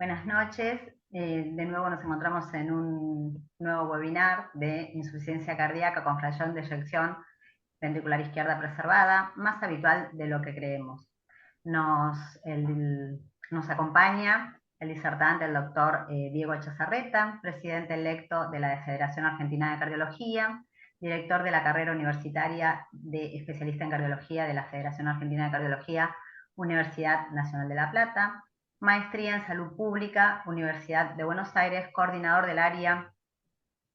Buenas noches. De nuevo nos encontramos en un nuevo webinar de insuficiencia cardíaca con fracción de eyección ventricular izquierda preservada, más habitual de lo que creemos. Nos, nos acompaña el disertante, el doctor Diego Chazarreta, presidente electo de la Federación Argentina de Cardiología, director de la carrera universitaria de especialista en cardiología de la Federación Argentina de Cardiología, Universidad Nacional de La Plata, maestría en salud pública, Universidad de Buenos Aires, coordinador del área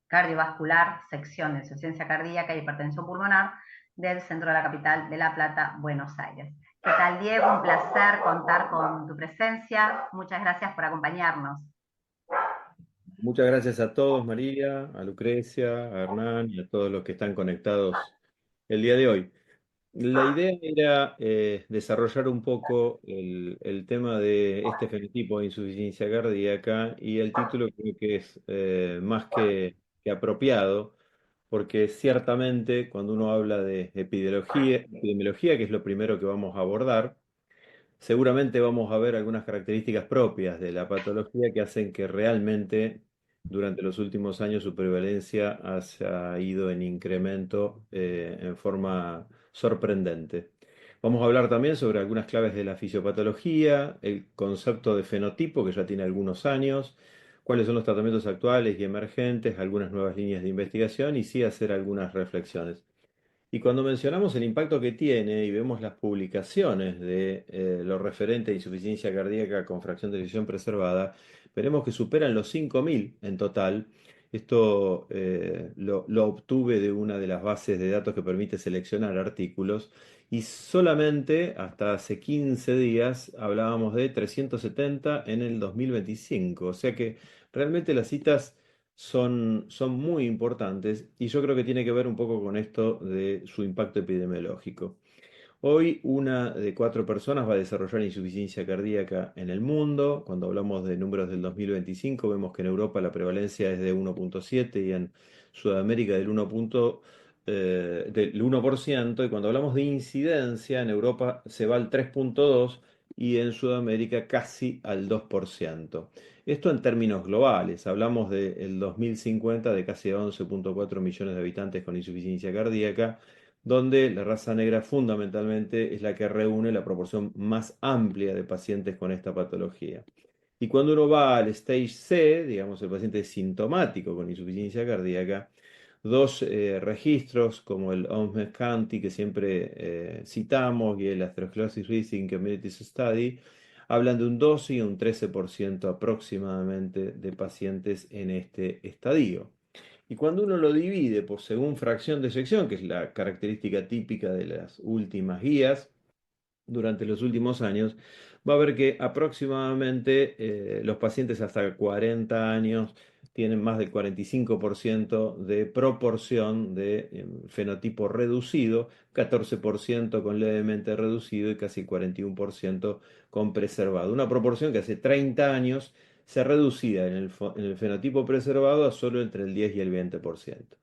cardiovascular, sección de insuficiencia cardíaca y hipertensión pulmonar del Centro de la Capital de La Plata, Buenos Aires. ¿Qué tal, Diego? Un placer contar con tu presencia. Muchas gracias por acompañarnos. Muchas gracias a todos, María, a Lucrecia, a Hernán y a todos los que están conectados el día de hoy. La idea era desarrollar un poco el tema de este fenotipo de insuficiencia cardíaca y el título creo que es más que apropiado porque ciertamente cuando uno habla de epidemiología, que es lo primero que vamos a abordar, seguramente vamos a ver algunas características propias de la patología que hacen que realmente durante los últimos años su prevalencia haya ido en incremento en forma sorprendente. Vamos a hablar también sobre algunas claves de la fisiopatología, el concepto de fenotipo que ya tiene algunos años, cuáles son los tratamientos actuales y emergentes, algunas nuevas líneas de investigación y sí hacer algunas reflexiones. Y cuando mencionamos el impacto que tiene y vemos las publicaciones de lo referente a insuficiencia cardíaca con fracción de eyección preservada, veremos que superan los 5.000 en total. Esto lo obtuve de una de las bases de datos que permite seleccionar artículos y solamente hasta hace 15 días hablábamos de 370 en el 2025. O sea que realmente las citas son muy importantes y yo creo que tiene que ver un poco con esto de su impacto epidemiológico. Hoy una de 4 personas va a desarrollar insuficiencia cardíaca en el mundo. Cuando hablamos de números del 2025 vemos que en Europa la prevalencia es de 1,7 y en Sudamérica del 1%. Y cuando hablamos de incidencia en Europa se va al 3,2 y en Sudamérica casi al 2%. Esto en términos globales. Hablamos del 2050 de casi 11,4 millones de habitantes con insuficiencia cardíaca, donde la raza negra fundamentalmente es la que reúne la proporción más amplia de pacientes con esta patología. Y cuando uno va al stage C, digamos el paciente sintomático con insuficiencia cardíaca, dos registros como el OMS County que siempre citamos y el Atherosclerosis Risk in Communities Study hablan de un 12 y un 13% aproximadamente de pacientes en este estadio. Y cuando uno lo divide por según fracción de sección, que es la característica típica de las últimas guías, durante los últimos años, va a ver que aproximadamente los pacientes hasta 40 años tienen más del 45% de proporción de fenotipo reducido, 14% con levemente reducido y casi 41% con preservado. Una proporción que hace 30 años se reducía en el fenotipo preservado a solo entre el 10 y el 20%.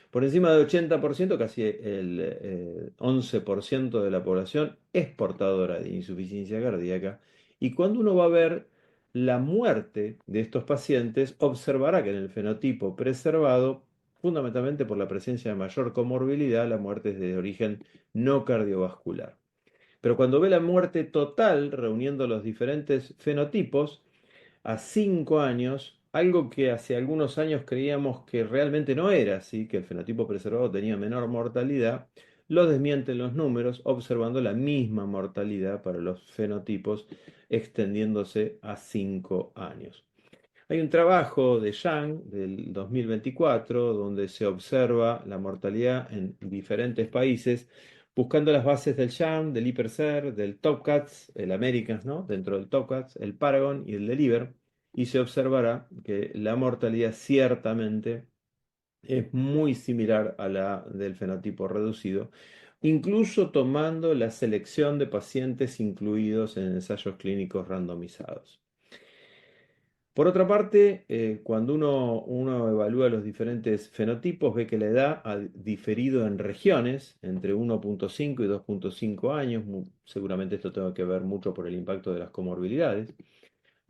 Por encima del 80%, casi el 11% de la población es portadora de insuficiencia cardíaca. Y cuando uno va a ver la muerte de estos pacientes, observará que en el fenotipo preservado, fundamentalmente por la presencia de mayor comorbilidad, la muerte es de origen no cardiovascular. Pero cuando ve la muerte total, reuniendo los diferentes fenotipos, a 5 años, algo que hace algunos años creíamos que realmente no era así, que el fenotipo preservado tenía menor mortalidad, lo desmienten los números, observando la misma mortalidad para los fenotipos extendiéndose a 5 años. Hay un trabajo de Yang del 2024 donde se observa la mortalidad en diferentes países buscando las bases del Yang, del IPERSER, del TopCats, el Americans, ¿no? Dentro del TopCats, el Paragon y el Deliver, y se observará que la mortalidad ciertamente es muy similar a la del fenotipo reducido, incluso tomando la selección de pacientes incluidos en ensayos clínicos randomizados. Por otra parte, cuando uno evalúa los diferentes fenotipos, ve que la edad ha diferido en regiones, entre 1,5 y 2,5 años. Seguramente esto tenga que ver mucho por el impacto de las comorbilidades.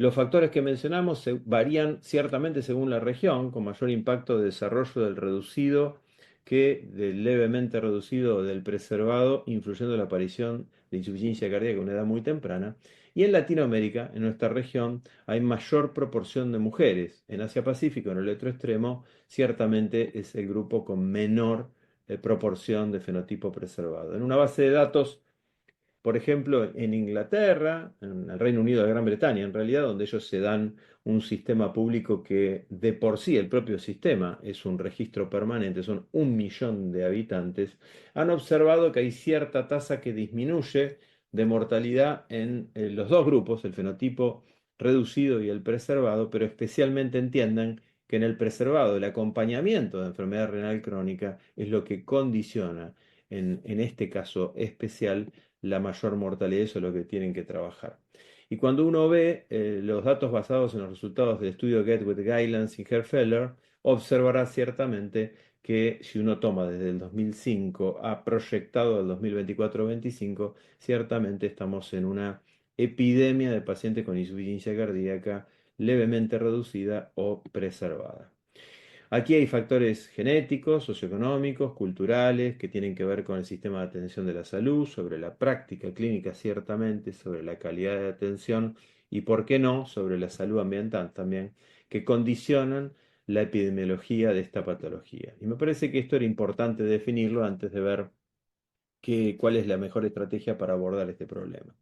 Los factores que mencionamos varían ciertamente según la región, con mayor impacto de desarrollo del reducido que del levemente reducido o del preservado, influyendo en la aparición de insuficiencia cardíaca a una edad muy temprana. Y en Latinoamérica, en nuestra región, hay mayor proporción de mujeres. En Asia-Pacífico, en el otro extremo, ciertamente es el grupo con menor proporción de fenotipo preservado. En una base de datos, por ejemplo, en Inglaterra, en el Reino Unido de Gran Bretaña, en realidad, donde ellos se dan un sistema público que de por sí el propio sistema es un registro permanente, son 1 millón de habitantes, han observado que hay cierta tasa que disminuye de mortalidad en los dos grupos, el fenotipo reducido y el preservado, pero especialmente entiendan que en el preservado el acompañamiento de enfermedad renal crónica es lo que condiciona, en este caso especial, la mayor mortalidad. Eso es lo que tienen que trabajar. Y cuando uno ve los datos basados en los resultados del estudio Gateway Guidelines y Herfeller, observará ciertamente que si uno toma desde el 2005 a proyectado al 2024-25, ciertamente estamos en una epidemia de pacientes con insuficiencia cardíaca levemente reducida o preservada. Aquí hay factores genéticos, socioeconómicos, culturales, que tienen que ver con el sistema de atención de la salud, sobre la práctica clínica ciertamente, sobre la calidad de atención y, por qué no, sobre la salud ambiental también, que condicionan la epidemiología de esta patología. Y me parece que esto era importante definirlo antes de ver cuál es la mejor estrategia para abordar este problema.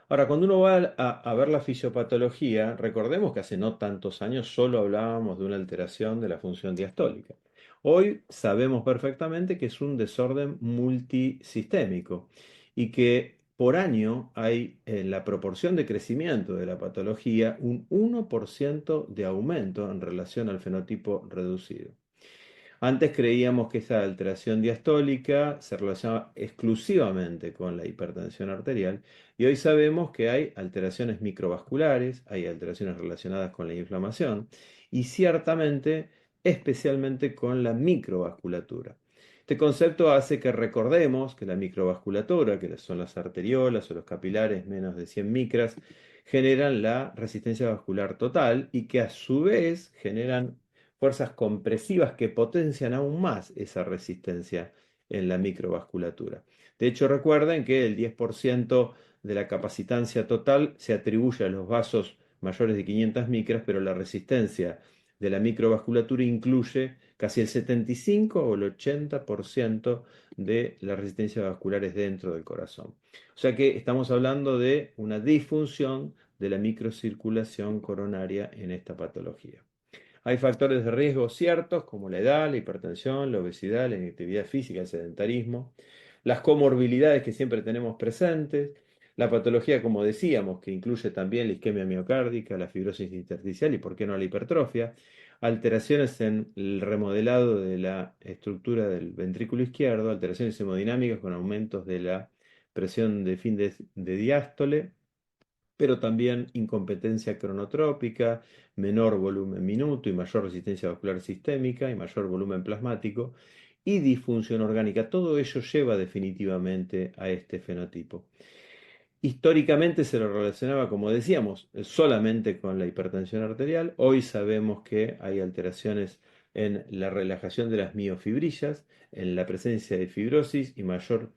Ahora, cuando uno va a ver la fisiopatología, recordemos que hace no tantos años solo hablábamos de una alteración de la función diastólica. Hoy sabemos perfectamente que es un desorden multisistémico y que por año hay en la proporción de crecimiento de la patología un 1% de aumento en relación al fenotipo reducido. Antes creíamos que esa alteración diastólica se relacionaba exclusivamente con la hipertensión arterial y hoy sabemos que hay alteraciones microvasculares, hay alteraciones relacionadas con la inflamación y ciertamente especialmente con la microvasculatura. Este concepto hace que recordemos que la microvasculatura, que son las arteriolas o los capilares menos de 100 micras, generan la resistencia vascular total y que a su vez generan fuerzas compresivas que potencian aún más esa resistencia en la microvasculatura. De hecho, recuerden que el 10% de la capacitancia total se atribuye a los vasos mayores de 500 micras, pero la resistencia de la microvasculatura incluye casi el 75 o el 80% de las resistencias vasculares dentro del corazón. O sea que estamos hablando de una disfunción de la microcirculación coronaria en esta patología. Hay factores de riesgo ciertos como la edad, la hipertensión, la obesidad, la inactividad física, el sedentarismo, las comorbilidades que siempre tenemos presentes, la patología, como decíamos, que incluye también la isquemia miocárdica, la fibrosis intersticial y, por qué no, la hipertrofia, alteraciones en el remodelado de la estructura del ventrículo izquierdo, alteraciones hemodinámicas con aumentos de la presión de fin de diástole, pero también incompetencia cronotrópica, menor volumen minuto y mayor resistencia vascular sistémica y mayor volumen plasmático y disfunción orgánica. Todo ello lleva definitivamente a este fenotipo. Históricamente se lo relacionaba, como decíamos, solamente con la hipertensión arterial. Hoy sabemos que hay alteraciones en la relajación de las miofibrillas, en la presencia de fibrosis y mayor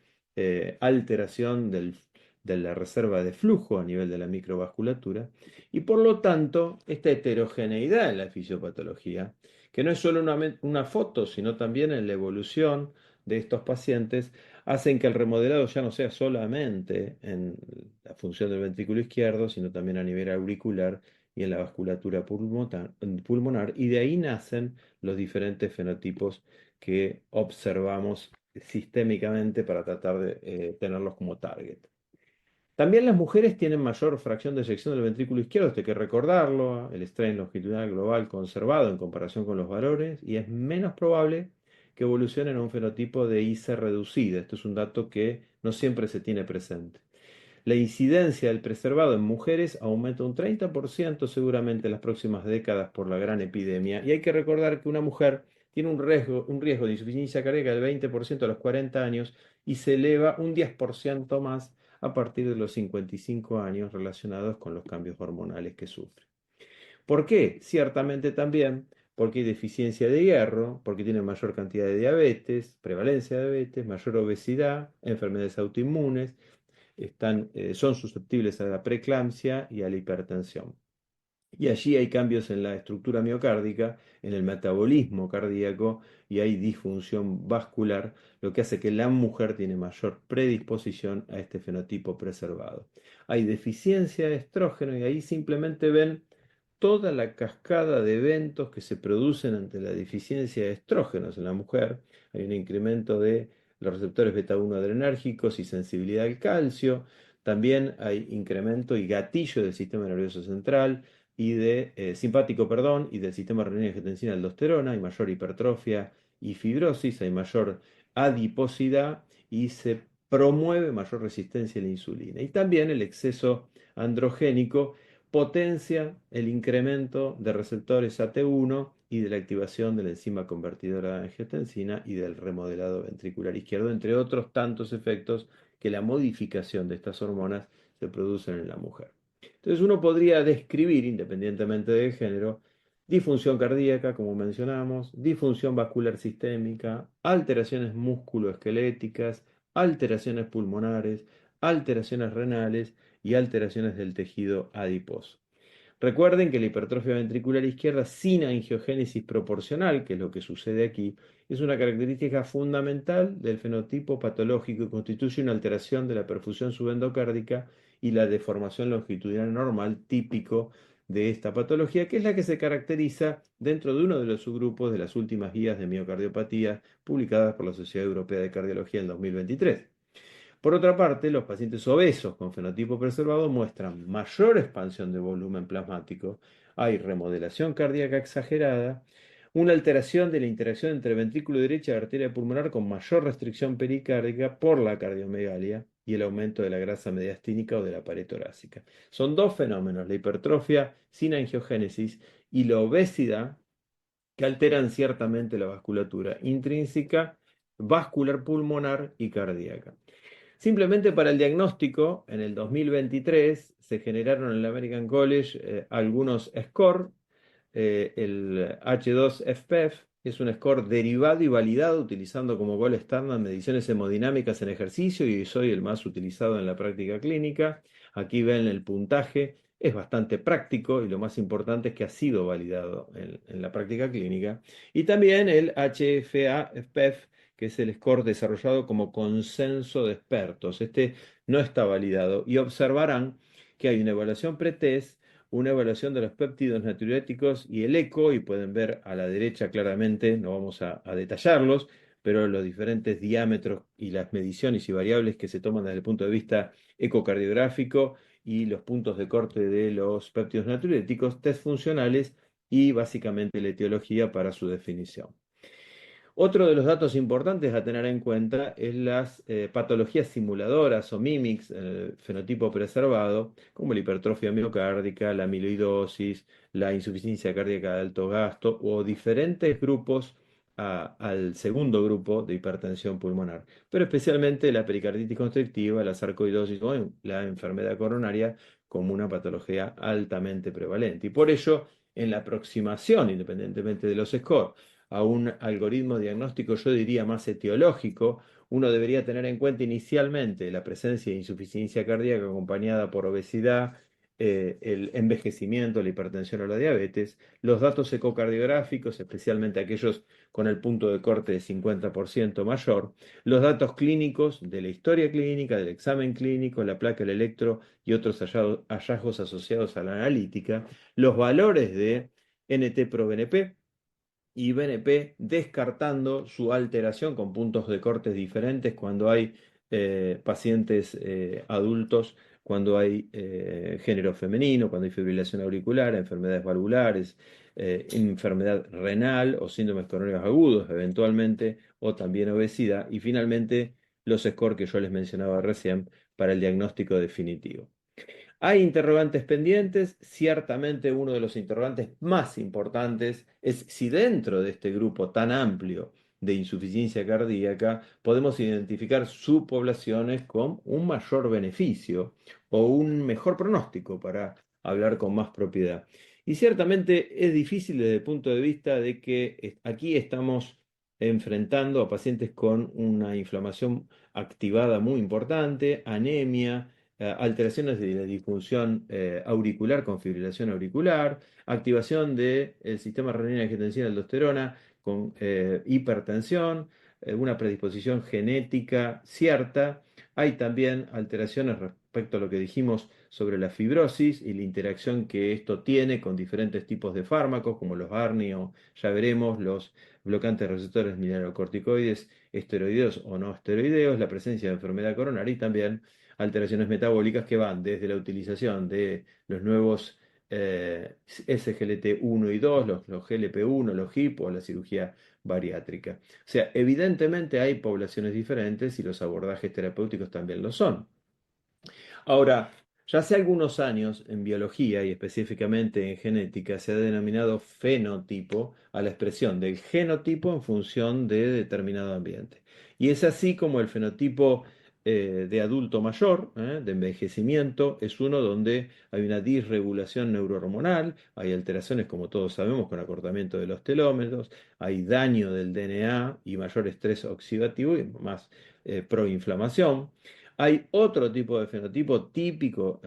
alteración de la reserva de flujo a nivel de la microvasculatura. Y por lo tanto, esta heterogeneidad en la fisiopatología, que no es solo una foto, sino también en la evolución de estos pacientes, hacen que el remodelado ya no sea solamente en la función del ventrículo izquierdo, sino también a nivel auricular y en la vasculatura pulmonar, y de ahí nacen los diferentes fenotipos que observamos sistémicamente para tratar de tenerlos como target. También las mujeres tienen mayor fracción de eyección del ventrículo izquierdo, esto hay que recordarlo, el strain longitudinal global conservado en comparación con los varones, y es menos probable que evolucionen a un fenotipo de IC reducida. Esto es un dato que no siempre se tiene presente. La incidencia del preservado en mujeres aumenta un 30% seguramente en las próximas décadas por la gran epidemia, y hay que recordar que una mujer tiene un riesgo de insuficiencia cardíaca del 20% a los 40 años y se eleva un 10% más a partir de los 55 años relacionados con los cambios hormonales que sufre. ¿Por qué? Ciertamente también porque hay deficiencia de hierro, porque tienen mayor cantidad de diabetes, prevalencia de diabetes, mayor obesidad, enfermedades autoinmunes, son susceptibles a la preeclampsia y a la hipertensión. Y allí hay cambios en la estructura miocárdica, en el metabolismo cardíaco y hay disfunción vascular, lo que hace que la mujer tiene mayor predisposición a este fenotipo preservado. Hay deficiencia de estrógeno y ahí simplemente ven toda la cascada de eventos que se producen ante la deficiencia de estrógenos en la mujer. Hay un incremento de los receptores beta-1 adrenérgicos y sensibilidad al calcio. También hay incremento y gatillo del sistema nervioso central y simpático, perdón, y del sistema renina-angiotensina-aldosterona. Hay mayor hipertrofia y fibrosis, hay mayor adiposidad y se promueve mayor resistencia a la insulina. Y también el exceso androgénico potencia el incremento de receptores AT1 y de la activación de la enzima convertidora de angiotensina y del remodelado ventricular izquierdo, entre otros tantos efectos que la modificación de estas hormonas se producen en la mujer. Entonces uno podría describir, independientemente del género, disfunción cardíaca, como mencionamos, disfunción vascular sistémica, alteraciones musculoesqueléticas, alteraciones pulmonares, alteraciones renales y alteraciones del tejido adiposo. Recuerden que la hipertrofia ventricular izquierda sin angiogénesis proporcional, que es lo que sucede aquí, es una característica fundamental del fenotipo patológico y constituye una alteración de la perfusión subendocárdica y la deformación longitudinal normal típico de esta patología, que es la que se caracteriza dentro de uno de los subgrupos de las últimas guías de miocardiopatía publicadas por la Sociedad Europea de Cardiología en 2023. Por otra parte, los pacientes obesos con fenotipo preservado muestran mayor expansión de volumen plasmático, hay remodelación cardíaca exagerada, una alteración de la interacción entre ventrículo derecho y arteria pulmonar con mayor restricción pericárdica por la cardiomegalia y el aumento de la grasa mediastínica o de la pared torácica. Son dos fenómenos, la hipertrofia sin angiogénesis y la obesidad, que alteran ciertamente la vasculatura intrínseca, vascular pulmonar y cardíaca. Simplemente para el diagnóstico, en el 2023 se generaron en el American College algunos score. El H2FPEF es un score derivado y validado utilizando como gol estándar mediciones hemodinámicas en ejercicio y soy el más utilizado en la práctica clínica. Aquí ven el puntaje, es bastante práctico y lo más importante es que ha sido validado en la práctica clínica. Y también el HFA-FPEF, que es el score desarrollado como consenso de expertos. Este no está validado y observarán que hay una evaluación pretest, una evaluación de los péptidos natriuréticos y el eco, y pueden ver a la derecha claramente, no vamos a detallarlos, pero los diferentes diámetros y las mediciones y variables que se toman desde el punto de vista ecocardiográfico y los puntos de corte de los péptidos natriuréticos, test funcionales y básicamente la etiología para su definición. Otro de los datos importantes a tener en cuenta es las patologías simuladoras o mimics en el fenotipo preservado, como la hipertrofia miocárdica, la amiloidosis, la insuficiencia cardíaca de alto gasto o diferentes grupos al segundo grupo de hipertensión pulmonar, pero especialmente la pericarditis constrictiva, la sarcoidosis o la enfermedad coronaria como una patología altamente prevalente. Y por ello, en la aproximación, independientemente de los scores, a un algoritmo diagnóstico, yo diría más etiológico, uno debería tener en cuenta inicialmente la presencia de insuficiencia cardíaca acompañada por obesidad, el envejecimiento, la hipertensión o la diabetes, los datos ecocardiográficos, especialmente aquellos con el punto de corte de 50% mayor, los datos clínicos de la historia clínica, del examen clínico, la placa, el electro y otros hallazgos asociados a la analítica, los valores de NT-proBNP, y BNP descartando su alteración con puntos de cortes diferentes cuando hay pacientes adultos, cuando hay género femenino, cuando hay fibrilación auricular, enfermedades valvulares, enfermedad renal o síndromes coronarios agudos eventualmente, o también obesidad, y finalmente los scores que yo les mencionaba recién para el diagnóstico definitivo. Hay interrogantes pendientes, ciertamente uno de los interrogantes más importantes es si dentro de este grupo tan amplio de insuficiencia cardíaca, podemos identificar subpoblaciones con un mayor beneficio o un mejor pronóstico, para hablar con más propiedad. Y ciertamente es difícil desde el punto de vista de que aquí estamos enfrentando a pacientes con una inflamación activada muy importante, anemia, alteraciones de la disfunción auricular con fibrilación auricular, activación del sistema renina-angiotensina-aldosterona con hipertensión, una predisposición genética cierta. Hay también alteraciones respecto a lo que dijimos sobre la fibrosis y la interacción que esto tiene con diferentes tipos de fármacos, como los ARNI o ya veremos, los bloqueantes de receptores mineralocorticoides, esteroideos o no esteroideos, la presencia de enfermedad coronaria y también alteraciones metabólicas que van desde la utilización de los nuevos SGLT1 y 2, los GLP1, los HIP o la cirugía bariátrica. O sea, evidentemente hay poblaciones diferentes y los abordajes terapéuticos también lo son. Ahora, ya hace algunos años en biología y específicamente en genética se ha denominado fenotipo a la expresión del genotipo en función de determinado ambiente. Y es así como el fenotipo de adulto mayor, de envejecimiento, es uno donde hay una disregulación neurohormonal, hay alteraciones, como todos sabemos, con acortamiento de los telómeros, hay daño del DNA y mayor estrés oxidativo y más proinflamación. Hay otro tipo de fenotipo típico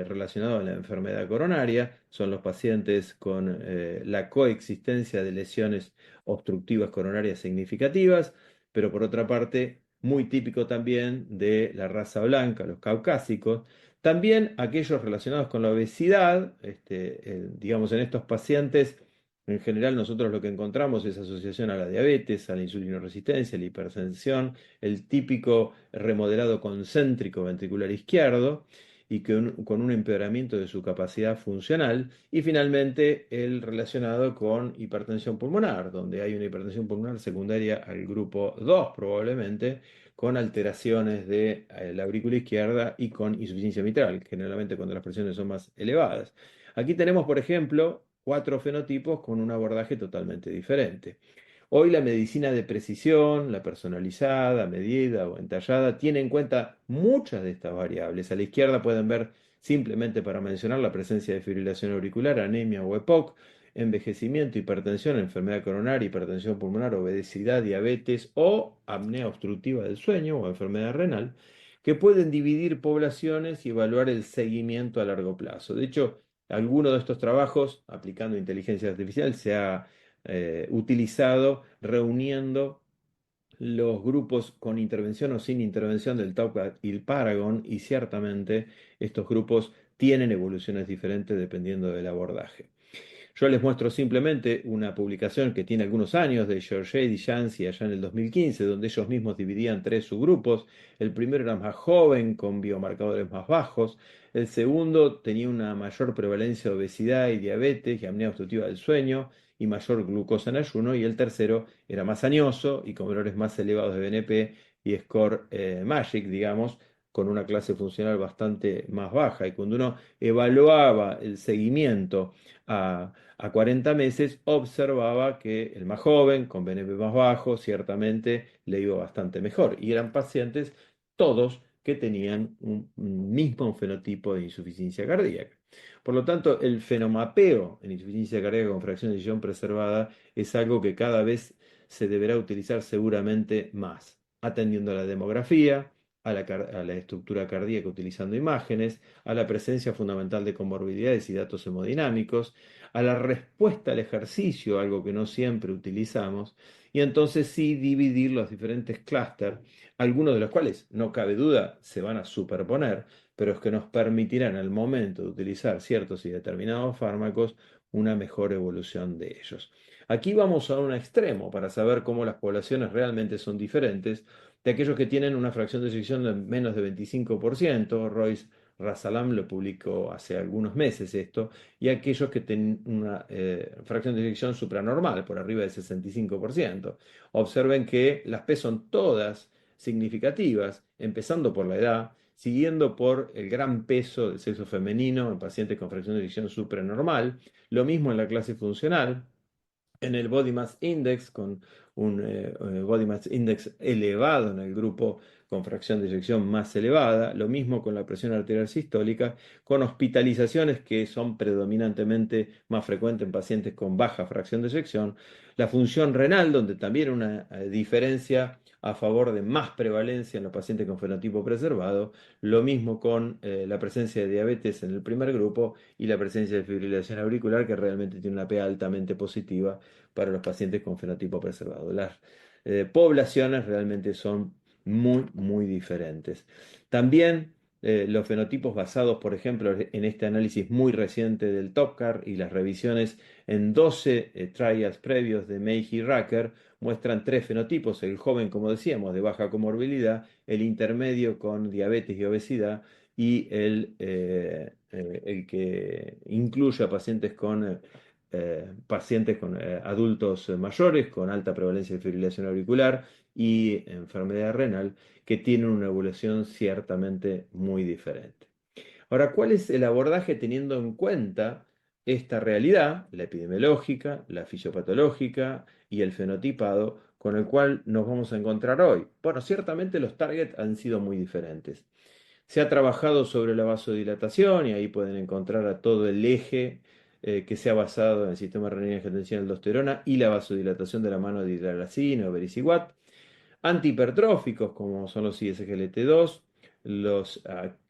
relacionado a la enfermedad coronaria, son los pacientes con la coexistencia de lesiones obstructivas coronarias significativas, pero por otra parte, muy típico también de la raza blanca, los caucásicos, también aquellos relacionados con la obesidad, digamos, en estos pacientes. En general, nosotros lo que encontramos es asociación a la diabetes, a la insulinoresistencia, a la hipertensión, el típico remodelado concéntrico ventricular izquierdo y con un empeoramiento de su capacidad funcional, y finalmente el relacionado con hipertensión pulmonar, donde hay una hipertensión pulmonar secundaria al grupo 2 probablemente, con alteraciones de la aurícula izquierda y con insuficiencia mitral, generalmente cuando las presiones son más elevadas. Aquí tenemos, por ejemplo, cuatro fenotipos con un abordaje totalmente diferente. Hoy la medicina de precisión, la personalizada, medida o entallada, tiene en cuenta muchas de estas variables. A la izquierda pueden ver, simplemente para mencionar, la presencia de fibrilación auricular, anemia o EPOC, envejecimiento, hipertensión, enfermedad coronaria, hipertensión pulmonar, obesidad, diabetes o apnea obstructiva del sueño o enfermedad renal, que pueden dividir poblaciones y evaluar el seguimiento a largo plazo. De hecho, alguno de estos trabajos, aplicando inteligencia artificial, se ha utilizado reuniendo los grupos con intervención o sin intervención del Taucat y el Paragon, y ciertamente estos grupos tienen evoluciones diferentes dependiendo del abordaje. Yo les muestro simplemente una publicación que tiene algunos años de Georget y Jancy allá en el 2015, donde ellos mismos dividían tres subgrupos. El primero era más joven, con biomarcadores más bajos. El segundo tenía una mayor prevalencia de obesidad y diabetes y apnea obstructiva del sueño y mayor glucosa en ayuno. Y el tercero era más añoso y con valores más elevados de BNP y score MAGIC, digamos, con una clase funcional bastante más baja. Y cuando uno evaluaba el seguimiento a 40 meses, observaba que el más joven, con BNP más bajo, ciertamente le iba bastante mejor. Y eran pacientes todos que tenían un mismo fenotipo de insuficiencia cardíaca. Por lo tanto, el fenomapeo en insuficiencia cardíaca con fracción de eyección preservada es algo que cada vez se deberá utilizar seguramente más, atendiendo a la demografía, a la estructura cardíaca utilizando imágenes, a la presencia fundamental de comorbilidades y datos hemodinámicos, a la respuesta al ejercicio, algo que no siempre utilizamos, y entonces sí dividir los diferentes clústeres, algunos de los cuales, no cabe duda, se van a superponer, pero es que nos permitirán al momento de utilizar ciertos y determinados fármacos una mejor evolución de ellos. Aquí vamos a un extremo para saber cómo las poblaciones realmente son diferentes de aquellos que tienen una fracción de eyección de menos de 25%. Royce Rasalam lo publicó hace algunos meses esto, y aquellos que tienen una fracción de eyección supranormal, por arriba del 65%. Observen que las P son todas significativas, empezando por la edad, siguiendo por el gran peso del sexo femenino en pacientes con fracción de eyección supranormal, lo mismo en la clase funcional, en el Body Mass Index, con un body mass index elevado en el grupo con fracción de eyección más elevada, lo mismo con la presión arterial sistólica, con hospitalizaciones que son predominantemente más frecuentes en pacientes con baja fracción de eyección, la función renal, donde también una diferencia a favor de más prevalencia en los pacientes con fenotipo preservado, lo mismo con la presencia de diabetes en el primer grupo y la presencia de fibrilación auricular, que realmente tiene una PA altamente positiva para los pacientes con fenotipo preservado. Las poblaciones realmente son muy diferentes. También los fenotipos basados, por ejemplo, en este análisis muy reciente del TOPCAR y las revisiones en 12 trials previos de Meiji y Rucker, muestran tres fenotipos: el joven, como decíamos, de baja comorbilidad, el intermedio con diabetes y obesidad, y el que incluye a pacientes con adultos mayores con alta prevalencia de fibrilación auricular y enfermedad renal, que tienen una evolución ciertamente muy diferente. Ahora, ¿cuál es el abordaje teniendo en cuenta esta realidad, la epidemiológica, la fisiopatológica y el fenotipado, con el cual nos vamos a encontrar hoy? Bueno, ciertamente los targets han sido muy diferentes. Se ha trabajado sobre la vasodilatación y ahí pueden encontrar a todo el eje que se ha basado en el sistema renina-angiotensina-aldosterona y la vasodilatación de la mano de hidralazina o vericiguat. Antihipertróficos, como son los ISGLT2,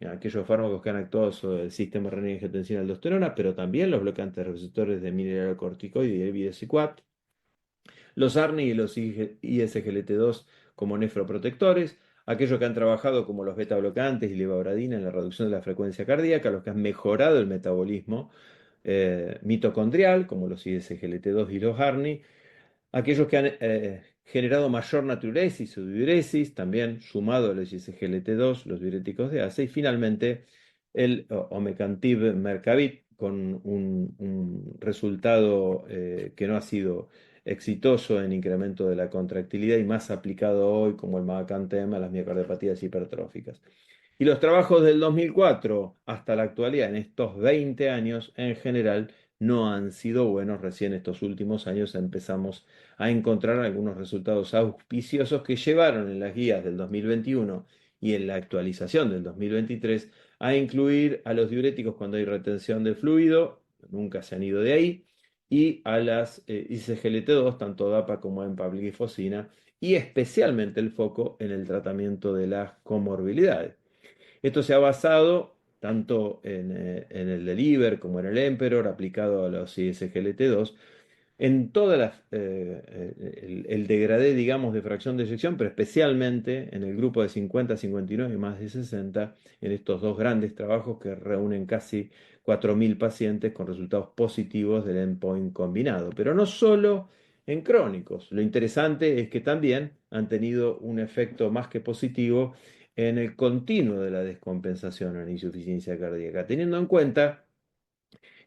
aquellos fármacos que han actuado sobre el sistema renina-angiotensina-aldosterona, pero también los bloqueantes de receptores de mineralocorticoide y el videsiquat, los ARNI y los ISGLT2 como nefroprotectores, aquellos que han trabajado como los beta bloqueantes y levabradina en la reducción de la frecuencia cardíaca, los que han mejorado el metabolismo mitocondrial, como los ISGLT2 y los ARNI, aquellos que han generado mayor natriuresis o diuresis, también sumado a los ISGLT2, los diuréticos de ACE, y finalmente el omecamtiv mecarbil, con un resultado que no ha sido exitoso en incremento de la contractilidad y más aplicado hoy como el mavacantem a las miocardiopatías hipertróficas. Y los trabajos del 2004 hasta la actualidad, en estos 20 años en general, no han sido buenos. Recién estos últimos años empezamos a encontrar algunos resultados auspiciosos que llevaron en las guías del 2021 y en la actualización del 2023 a incluir a los diuréticos cuando hay retención de fluido, nunca se han ido de ahí, y a las ISGLT2, tanto DAPA como empaglifosina, y especialmente el foco en el tratamiento de las comorbilidades. Esto se ha basado tanto en el Deliver como en el Emperor, aplicado a los ISGLT2, en toda el degradé, digamos, de fracción de eyección, pero especialmente en el grupo de 50 a 59 y más de 60, en estos dos grandes trabajos que reúnen casi 4.000 pacientes con resultados positivos del endpoint combinado. Pero no solo en crónicos. Lo interesante es que también han tenido un efecto más que positivo en el continuo de la descompensación en insuficiencia cardíaca, teniendo en cuenta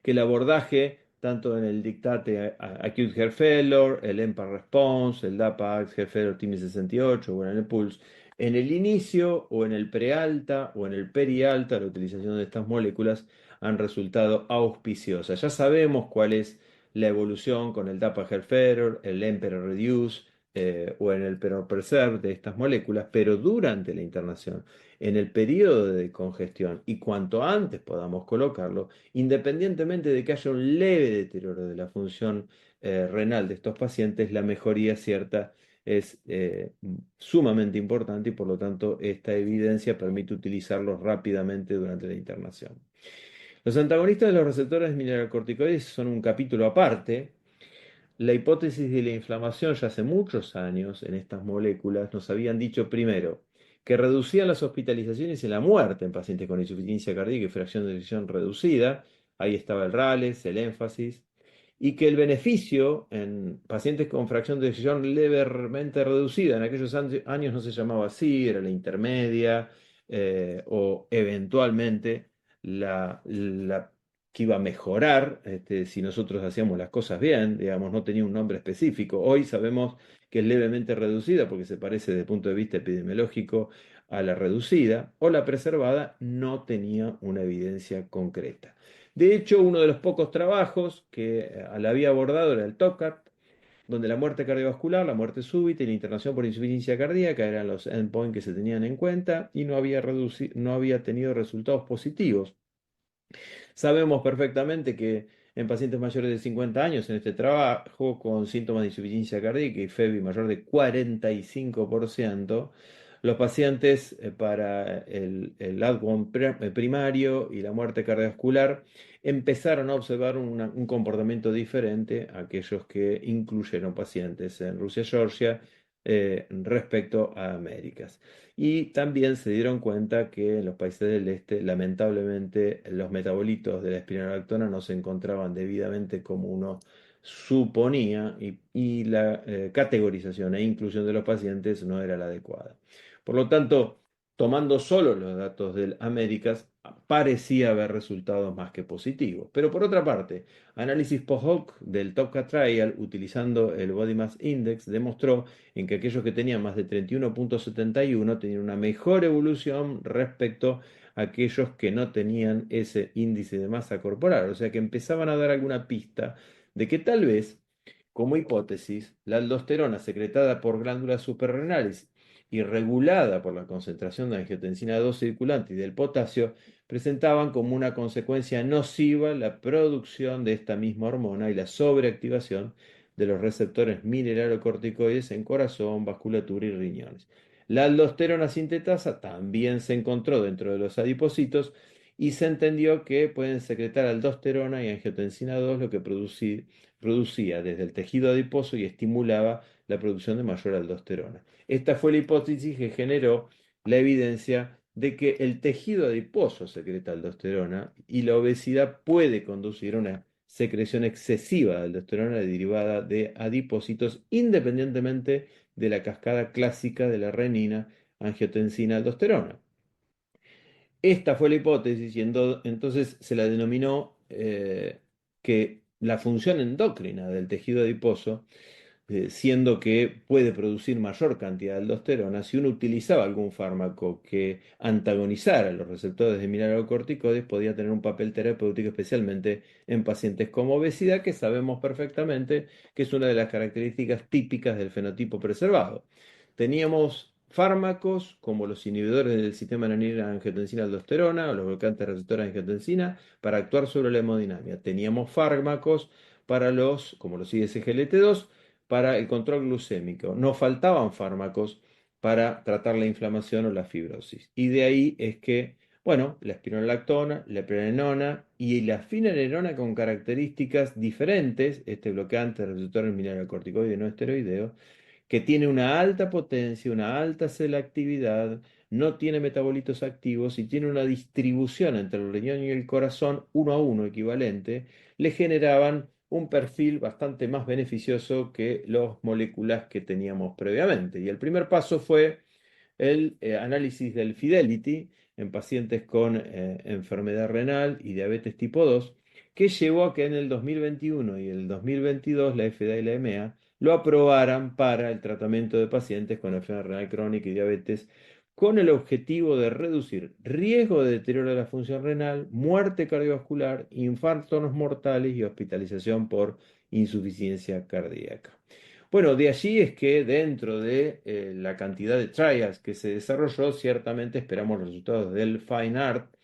que el abordaje, tanto en el dictate Acute Heart Failure, el EMPA Response, el DAPA Heart Failure TIMI 68 o en el PULSE, en el inicio o en el prealta o en el perialta, la utilización de estas moléculas han resultado auspiciosas. Ya sabemos cuál es la evolución con el DAPA Heart Failure, el EMPEROR Reduce o en el PEROR Preserve de estas moléculas, pero durante la internación, en el periodo de congestión y cuanto antes podamos colocarlo, independientemente de que haya un leve deterioro de la función renal de estos pacientes, la mejoría cierta es sumamente importante y por lo tanto esta evidencia permite utilizarlos rápidamente durante la internación. Los antagonistas de los receptores mineralocorticoides son un capítulo aparte. La hipótesis de la inflamación ya hace muchos años en estas moléculas nos habían dicho primero que reducían las hospitalizaciones y la muerte en pacientes con insuficiencia cardíaca y fracción de eyección reducida. Ahí estaba el RALES, el énfasis. Y que el beneficio en pacientes con fracción de eyección levemente reducida, en aquellos años no se llamaba así, era la intermedia, o eventualmente la que iba a mejorar si nosotros hacíamos las cosas bien, digamos, no tenía un nombre específico. Hoy sabemos que es levemente reducida porque se parece desde el punto de vista epidemiológico a la reducida, o la preservada no tenía una evidencia concreta. De hecho, uno de los pocos trabajos que la había abordado era el TOCAT, donde la muerte cardiovascular, la muerte súbita y la internación por insuficiencia cardíaca eran los endpoints que se tenían en cuenta y no había tenido resultados positivos. Sabemos perfectamente que en pacientes mayores de 50 años, en este trabajo, con síntomas de insuficiencia cardíaca y FEBI mayor de 45%, los pacientes para el outcome primario y la muerte cardiovascular empezaron a observar un comportamiento diferente a aquellos que incluyeron pacientes en Rusia, Georgia, respecto a Américas. Y también se dieron cuenta que en los países del este, lamentablemente, los metabolitos de la espironolactona no se encontraban debidamente como uno suponía y la categorización e inclusión de los pacientes no era la adecuada. Por lo tanto, tomando solo los datos del Américas, parecía haber resultados más que positivos. Pero por otra parte, análisis post-hoc del TOPCA Trial utilizando el Body Mass Index demostró en que aquellos que tenían más de 31,71 tenían una mejor evolución respecto a aquellos que no tenían ese índice de masa corporal. O sea que empezaban a dar alguna pista de que tal vez, como hipótesis, la aldosterona secretada por glándulas suprarrenales y regulada por la concentración de angiotensina 2 circulante y del potasio, presentaban como una consecuencia nociva la producción de esta misma hormona y la sobreactivación de los receptores mineralocorticoides en corazón, vasculatura y riñones. La aldosterona sintetasa también se encontró dentro de los adipocitos y se entendió que pueden secretar aldosterona y angiotensina 2, lo que producía desde el tejido adiposo y estimulaba la producción de mayor aldosterona. Esta fue la hipótesis que generó la evidencia de que el tejido adiposo secreta aldosterona y la obesidad puede conducir a una secreción excesiva de aldosterona derivada de adipocitos independientemente de la cascada clásica de la renina, angiotensina, aldosterona. Esta fue la hipótesis y entonces se la denominó que la función endocrina del tejido adiposo, siendo que puede producir mayor cantidad de aldosterona, si uno utilizaba algún fármaco que antagonizara los receptores de mineralocorticoides, podía tener un papel terapéutico, especialmente en pacientes con obesidad, que sabemos perfectamente que es una de las características típicas del fenotipo preservado. Teníamos fármacos como los inhibidores del sistema angiotensina-aldosterona o los bloqueantes receptores de angiotensina para actuar sobre la hemodinamia. Teníamos fármacos para como los ISGLT2 para el control glucémico. Nos faltaban fármacos para tratar la inflamación o la fibrosis. Y de ahí es que, bueno, la espironolactona, la eplerenona y la finerenona con características diferentes, este bloqueante de receptores mineralocorticoide no esteroideo, que tiene una alta potencia, una alta selectividad, no tiene metabolitos activos y tiene una distribución entre el riñón y el corazón 1 a 1 equivalente, le generaban un perfil bastante más beneficioso que las moléculas que teníamos previamente. Y el primer paso fue el análisis del Fidelity en pacientes con enfermedad renal y diabetes tipo 2, que llevó a que en el 2021 y el 2022 la FDA y la EMEA lo aprobaran para el tratamiento de pacientes con enfermedad renal crónica y diabetes, con el objetivo de reducir riesgo de deterioro de la función renal, muerte cardiovascular, infartos mortales y hospitalización por insuficiencia cardíaca. Bueno, de allí es que dentro de la cantidad de trials que se desarrolló, ciertamente esperamos los resultados del Fine Art,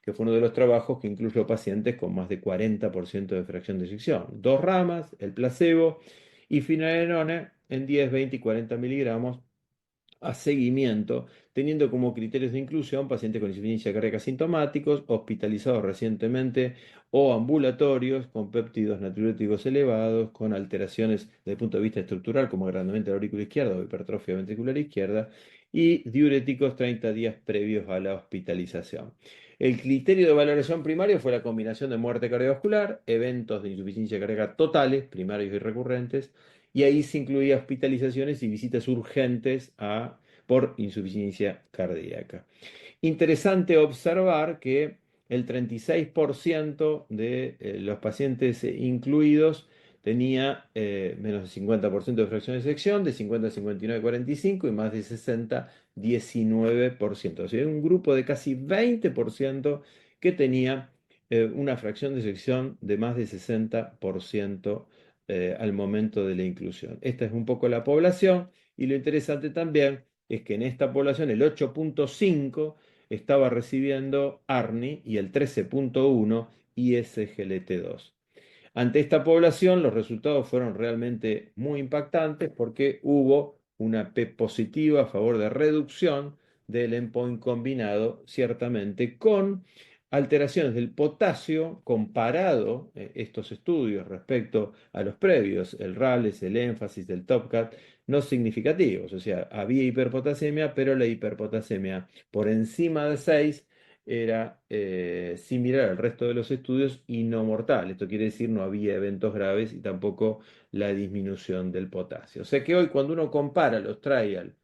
que fue uno de los trabajos que incluyó pacientes con más de 40% de fracción de eyección. Dos ramas, el placebo y finerenona en 10, 20 y 40 miligramos a seguimiento, teniendo como criterios de inclusión pacientes con insuficiencia cardíaca sintomáticos, hospitalizados recientemente o ambulatorios con péptidos natriuréticos elevados, con alteraciones desde el punto de vista estructural como agrandamiento de la aurícula izquierda o hipertrofia ventricular izquierda y diuréticos 30 días previos a la hospitalización. El criterio de valoración primario fue la combinación de muerte cardiovascular, eventos de insuficiencia cardíaca totales, primarios y recurrentes, y ahí se incluía hospitalizaciones y visitas urgentes por insuficiencia cardíaca. Interesante observar que el 36% de los pacientes incluidos tenía menos de 50% de fracción de sección, de 50 a 59, 45 y más de 60, 19%. O sea, un grupo de casi 20% que tenía una fracción de sección de más de 60% al momento de la inclusión. Esta es un poco la población y lo interesante también es que en esta población el 8,5 estaba recibiendo ARNI y el 13,1 ISGLT2. Ante esta población, los resultados fueron realmente muy impactantes porque hubo una P positiva a favor de reducción del endpoint combinado, ciertamente con alteraciones del potasio comparado estos estudios respecto a los previos, el RALES, el énfasis del TOPCAT, no significativos. O sea, había hiperpotasemia, pero la hiperpotasemia por encima de 6 era similar al resto de los estudios y no mortal. Esto quiere decir no había eventos graves y tampoco la disminución del potasio. O sea que hoy cuando uno compara los trials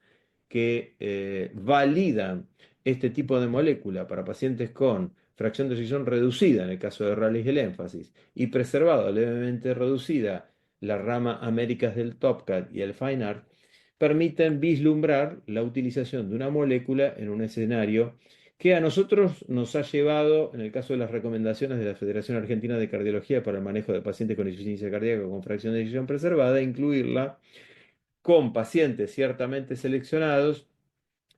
que validan este tipo de molécula para pacientes con fracción de eyección reducida, en el caso de Rayleigh el énfasis, y preservado levemente reducida la rama Américas del TOPCAT y el FINEART, permiten vislumbrar la utilización de una molécula en un escenario que a nosotros nos ha llevado, en el caso de las recomendaciones de la Federación Argentina de Cardiología para el manejo de pacientes con insuficiencia cardíaca con fracción de eyección preservada, a incluirla con pacientes ciertamente seleccionados,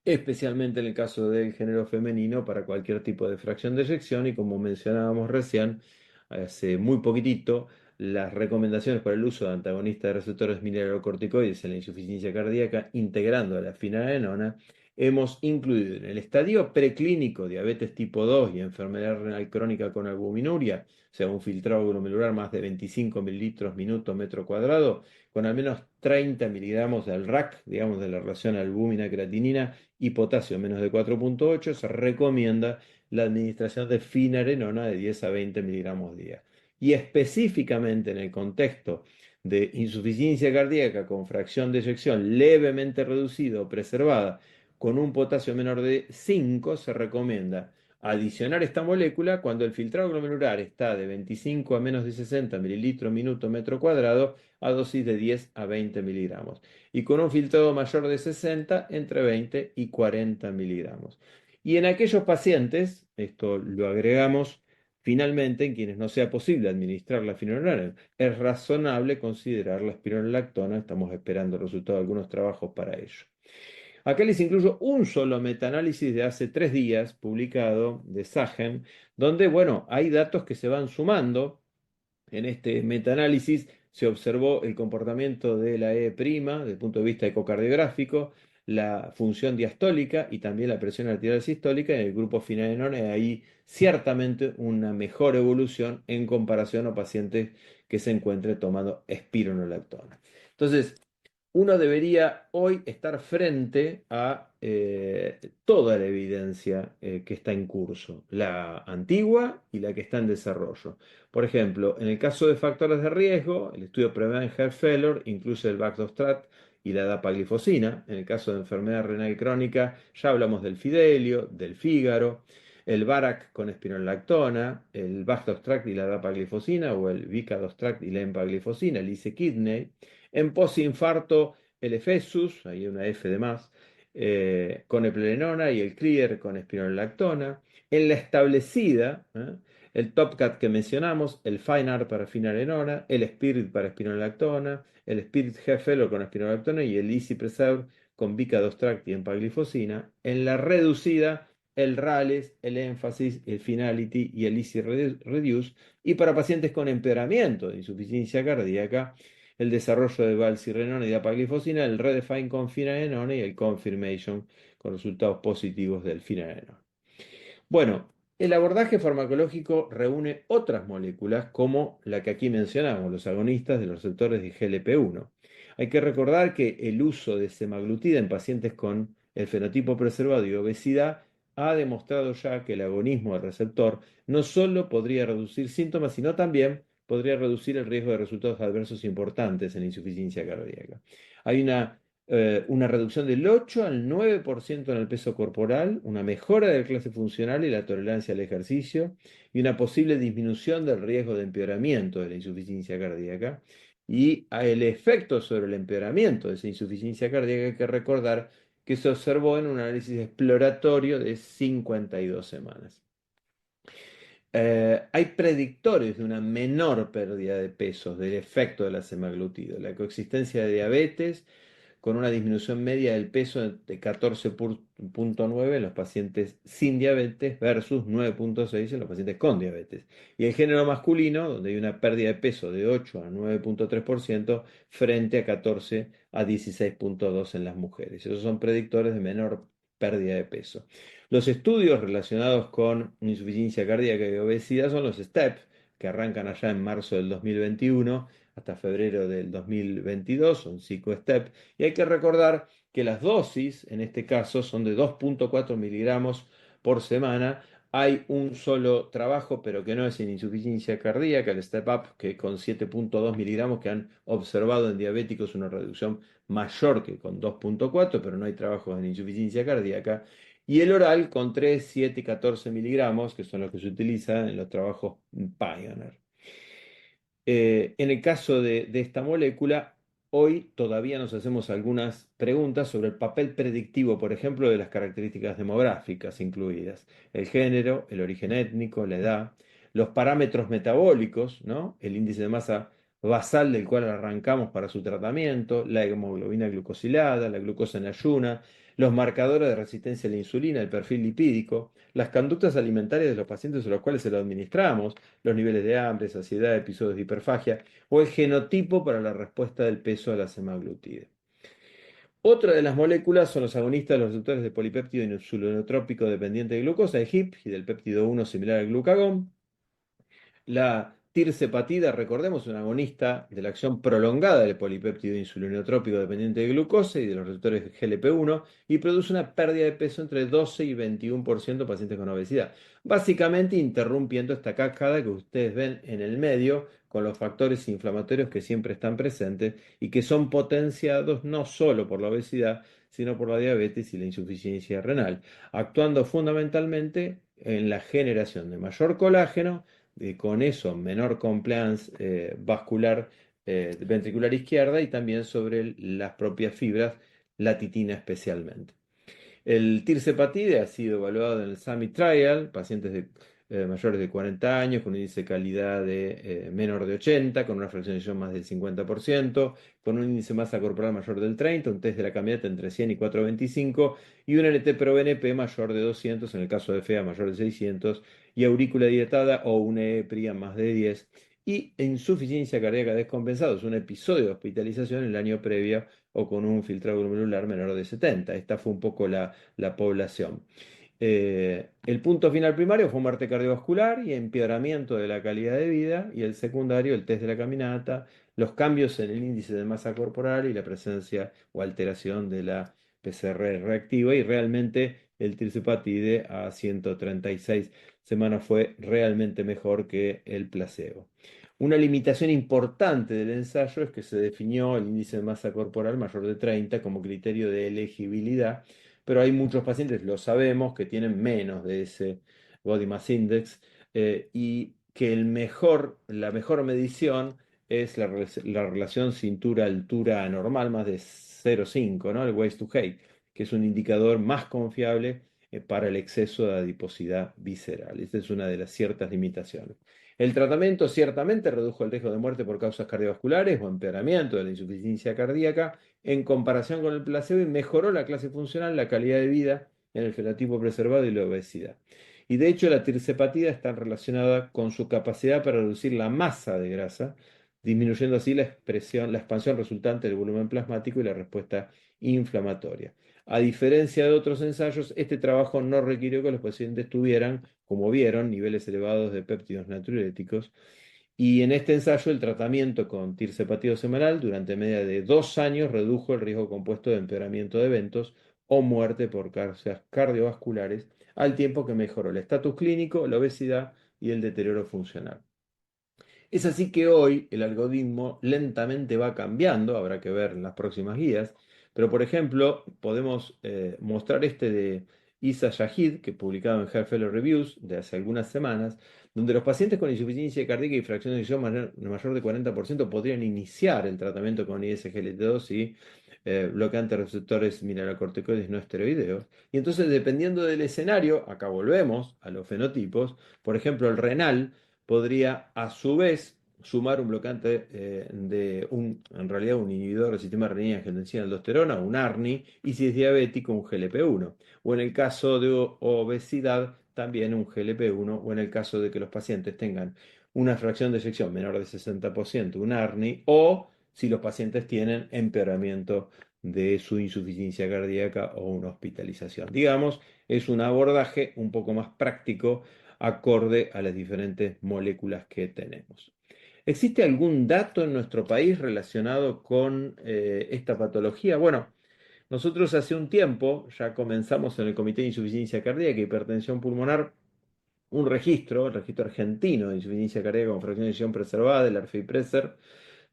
especialmente en el caso del género femenino, para cualquier tipo de fracción de eyección. Y como mencionábamos recién, hace muy poquitito, las recomendaciones para el uso de antagonistas de receptores mineralocorticoides en la insuficiencia cardíaca, integrando a la finasterida, hemos incluido en el estadio preclínico diabetes tipo 2 y enfermedad renal crónica con albuminuria, o sea, un filtrado glomerular más de 25 mililitros minuto metro cuadrado, con al menos 30 miligramos del RAC, digamos, de la relación albúmina-creatinina, y potasio menos de 4,8, se recomienda la administración de finasterida de 10 a 20 miligramos día. Y específicamente en el contexto de insuficiencia cardíaca con fracción de eyección levemente reducida o preservada con un potasio menor de 5, se recomienda adicionar esta molécula cuando el filtrado glomerular está de 25 a menos de 60 mililitros minuto metro cuadrado a dosis de 10 a 20 miligramos, y con un filtrado mayor de 60 entre 20 y 40 miligramos. Y en aquellos pacientes, esto lo agregamos finalmente, en quienes no sea posible administrar la finerenona, es razonable considerar la espironolactona. Estamos esperando el resultado de algunos trabajos para ello. Acá les incluyo un solo metaanálisis de hace 3 días publicado de Sagen, donde, bueno, hay datos que se van sumando. En este metaanálisis se observó el comportamiento de la E' desde el punto de vista ecocardiográfico, la función diastólica y también la presión arterial sistólica en el grupo finasterida. Hay ciertamente una mejor evolución en comparación a pacientes que se encuentren tomando espironolactona. Entonces, uno debería hoy estar frente a toda la evidencia que está en curso, la antigua y la que está en desarrollo. Por ejemplo, en el caso de factores de riesgo, el estudio Prevent Heart Failure incluye el Baxdrostat y la dapaglifosina. En el caso de enfermedad renal crónica, ya hablamos del Fidelio, del Fígaro, el Varac con espironolactona, el Baxdrostat y la dapaglifosina, o el Vicadostat y la empaglifosina, el ICE-Kidney. En posinfarto, el Efesus, ahí hay una F de más, con eplerenona, y el Clear con espironolactona. En la establecida, el TOPCAT que mencionamos, el FINEART para finasterida, el Spirit para espironolactona, el Spirit G-Fellow con espironolactona y el Easy Preserve con Vicadostat y empaglifosina. En la reducida, el RALES, el énfasis, el Finality y el Easy Reduce. Y para pacientes con empeoramiento de insuficiencia cardíaca, el desarrollo de valsartanina y dapaglifosina, el Redefine con finasterida y el Confirmation con resultados positivos del finasterida. Bueno, el abordaje farmacológico reúne otras moléculas como la que aquí mencionamos, los agonistas de los receptores de GLP-1. Hay que recordar que el uso de semaglutida en pacientes con el fenotipo preservado y obesidad ha demostrado ya que el agonismo del receptor no solo podría reducir síntomas, sino también podría reducir el riesgo de resultados adversos importantes en la insuficiencia cardíaca. Hay una reducción del 8 al 9% en el peso corporal, una mejora de la clase funcional y la tolerancia al ejercicio, y una posible disminución del riesgo de empeoramiento de la insuficiencia cardíaca. Y el efecto sobre el empeoramiento de esa insuficiencia cardíaca, hay que recordar que se observó en un análisis exploratorio de 52 semanas. Hay predictores de una menor pérdida de peso del efecto del semaglutido. La coexistencia de diabetes con una disminución media del peso de 14,9 en los pacientes sin diabetes versus 9,6 en los pacientes con diabetes. Y el género masculino, donde hay una pérdida de peso de 8 a 9,3% frente a 14 a 16,2 en las mujeres. Esos son predictores de menor pérdida de peso. Los estudios relacionados con insuficiencia cardíaca y obesidad son los STEP, que arrancan allá en marzo del 2021 hasta febrero del 2022, son 5 STEP, y hay que recordar que las dosis, en este caso, son de 2,4 miligramos por semana. Hay un solo trabajo, pero que no es en insuficiencia cardíaca, el Step Up, que con 7,2 miligramos, que han observado en diabéticos una reducción mayor que con 2,4, pero no hay trabajos en insuficiencia cardíaca. Y el oral con 3, 7 y 14 miligramos, que son los que se utilizan en los trabajos Pioneer. En el caso de esta molécula, hoy todavía nos hacemos algunas preguntas sobre el papel predictivo, por ejemplo, de las características demográficas incluidas, el género, el origen étnico, la edad, los parámetros metabólicos, ¿no? El índice de masa basal del cual arrancamos para su tratamiento, la hemoglobina glucosilada, la glucosa en ayuna, los marcadores de resistencia a la insulina, el perfil lipídico, las conductas alimentarias de los pacientes a los cuales se lo administramos, los niveles de hambre, saciedad, episodios de hiperfagia o el genotipo para la respuesta del peso a la semaglutida. Otra de las moléculas son los agonistas de los receptores de polipéptido insulinotrópico dependiente de glucosa, el HIP, y del péptido 1 similar al glucagón. La tirzepatida, recordemos, es un agonista de la acción prolongada del polipéptido insulinotrópico dependiente de glucosa y de los receptores GLP-1 y produce una pérdida de peso entre 12 y 21% en pacientes con obesidad. Básicamente interrumpiendo esta cascada que ustedes ven en el medio con los factores inflamatorios que siempre están presentes y que son potenciados no solo por la obesidad, sino por la diabetes y la insuficiencia renal, actuando fundamentalmente en la generación de mayor colágeno, con eso menor compliance vascular ventricular izquierda y también sobre las propias fibras, la titina especialmente. El tirzepatide ha sido evaluado en el Summit Trial, pacientes mayores de 40 años con un índice de calidad de menor de 80, con una fraccionación más del 50%, con un índice de masa corporal mayor del 30, un test de la caminata entre 100 y 425 y un NT-proBNP mayor de 200, en el caso de FEA mayor de 600, y aurícula dilatada o una EPRIA más de 10, y insuficiencia cardíaca descompensada, es un episodio de hospitalización en el año previo o con un filtrado glomerular menor de 70. Esta fue un poco la población. El punto final primario fue muerte cardiovascular y empeoramiento de la calidad de vida, y el secundario, el test de la caminata, los cambios en el índice de masa corporal y la presencia o alteración de la PCR reactiva, y realmente el tirzepatide a 136 semanas fue realmente mejor que el placebo. Una limitación importante del ensayo es que se definió el índice de masa corporal mayor de 30 como criterio de elegibilidad, pero hay muchos pacientes, lo sabemos, que tienen menos de ese Body Mass Index, y que la mejor medición es la relación cintura-altura normal, más de 0,5, ¿no? El waist to height, que es un indicador más confiable para el exceso de adiposidad visceral. Esta es una de las ciertas limitaciones. El tratamiento ciertamente redujo el riesgo de muerte por causas cardiovasculares o empeoramiento de la insuficiencia cardíaca en comparación con el placebo, y mejoró la clase funcional, la calidad de vida en el fenotipo preservado y la obesidad. Y de hecho la tirzepatida está relacionada con su capacidad para reducir la masa de grasa, disminuyendo así la expansión resultante del volumen plasmático y la respuesta inflamatoria. A diferencia de otros ensayos, este trabajo no requirió que los pacientes tuvieran, como vieron, niveles elevados de péptidos natriuréticos, y en este ensayo el tratamiento con tirzepatide semanal durante media de 2 años redujo el riesgo compuesto de empeoramiento de eventos o muerte por causas cardiovasculares, al tiempo que mejoró el estatus clínico, la obesidad y el deterioro funcional. Es así que hoy el algoritmo lentamente va cambiando, habrá que ver en las próximas guías, pero por ejemplo podemos mostrar este de Isa Shahid, que publicado en Heart Failure Reviews de hace algunas semanas, donde los pacientes con insuficiencia cardíaca y fracción de eyección mayor de 40% podrían iniciar el tratamiento con ISGLT2 y bloqueantes receptores mineralocorticoides no esteroideos. Y entonces, dependiendo del escenario, acá volvemos a los fenotipos, por ejemplo, el renal podría a su vez sumar un bloqueante en realidad un inhibidor del sistema renina-angiotensina-aldosterona, un ARNI, y si es diabético, un GLP-1. O en el caso de obesidad, también un GLP-1, o en el caso de que los pacientes tengan una fracción de eyección menor de 60%, un ARNI, o si los pacientes tienen empeoramiento de su insuficiencia cardíaca o una hospitalización. Digamos, es un abordaje un poco más práctico acorde a las diferentes moléculas que tenemos. ¿Existe algún dato en nuestro país relacionado con esta patología? Bueno, nosotros hace un tiempo ya comenzamos en el Comité de Insuficiencia Cardíaca y Hipertensión Pulmonar un registro, el registro argentino de insuficiencia cardíaca con fracción de eyección preservada, el ARFE-IPRESER,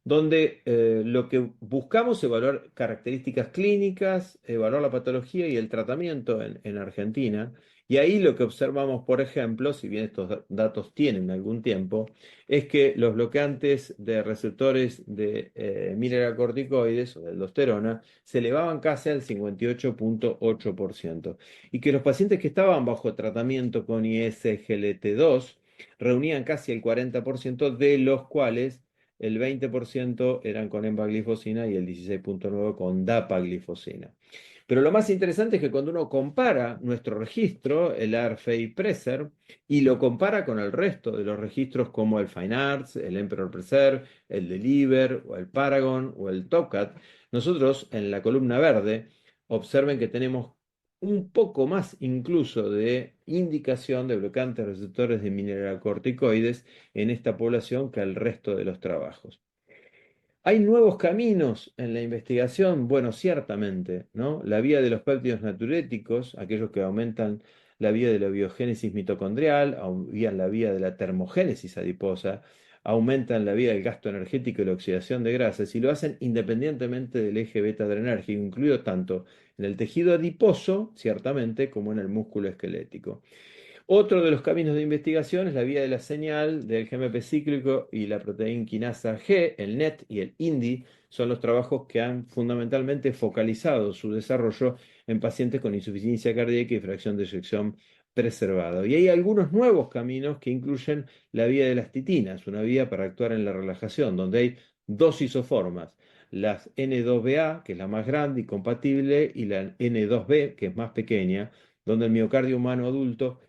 donde lo que buscamos es evaluar características clínicas, evaluar la patología y el tratamiento en Argentina. Y ahí lo que observamos, por ejemplo, si bien estos datos tienen algún tiempo, es que los bloqueantes de receptores de mineralocorticoides o de aldosterona se elevaban casi al 58,8%. Y que los pacientes que estaban bajo tratamiento con ISGLT2 reunían casi el 40% de los cuales el 20% eran con empaglifosina y el 16,9% con dapaglifosina. Pero lo más interesante es que cuando uno compara nuestro registro, el ARFE-IPRESER, y lo compara con el resto de los registros como el Fine Arts, el Emperor Preserve, el Deliver, o el Paragon, o el TopCat, nosotros en la columna verde observen que tenemos un poco más incluso de indicación de bloqueantes receptores de mineralocorticoides en esta población que el resto de los trabajos. ¿Hay nuevos caminos en la investigación? Bueno, ciertamente, ¿no? La vía de los péptidos natriuréticos, aquellos que aumentan la vía de la biogénesis mitocondrial, aumentan la vía de la termogénesis adiposa, aumentan la vía del gasto energético y la oxidación de grasas, y lo hacen independientemente del eje beta-adrenérgico, incluido tanto en el tejido adiposo, ciertamente, como en el músculo esquelético. Otro de los caminos de investigación es la vía de la señal del GMP cíclico y la proteína quinasa G, el NET y el INDI, son los trabajos que han fundamentalmente focalizado su desarrollo en pacientes con insuficiencia cardíaca y fracción de eyección preservada. Y hay algunos nuevos caminos que incluyen la vía de las titinas, una vía para actuar en la relajación, donde hay dos isoformas, las N2BA, que es la más grande y compatible, y la N2B, que es más pequeña, donde el miocardio humano adulto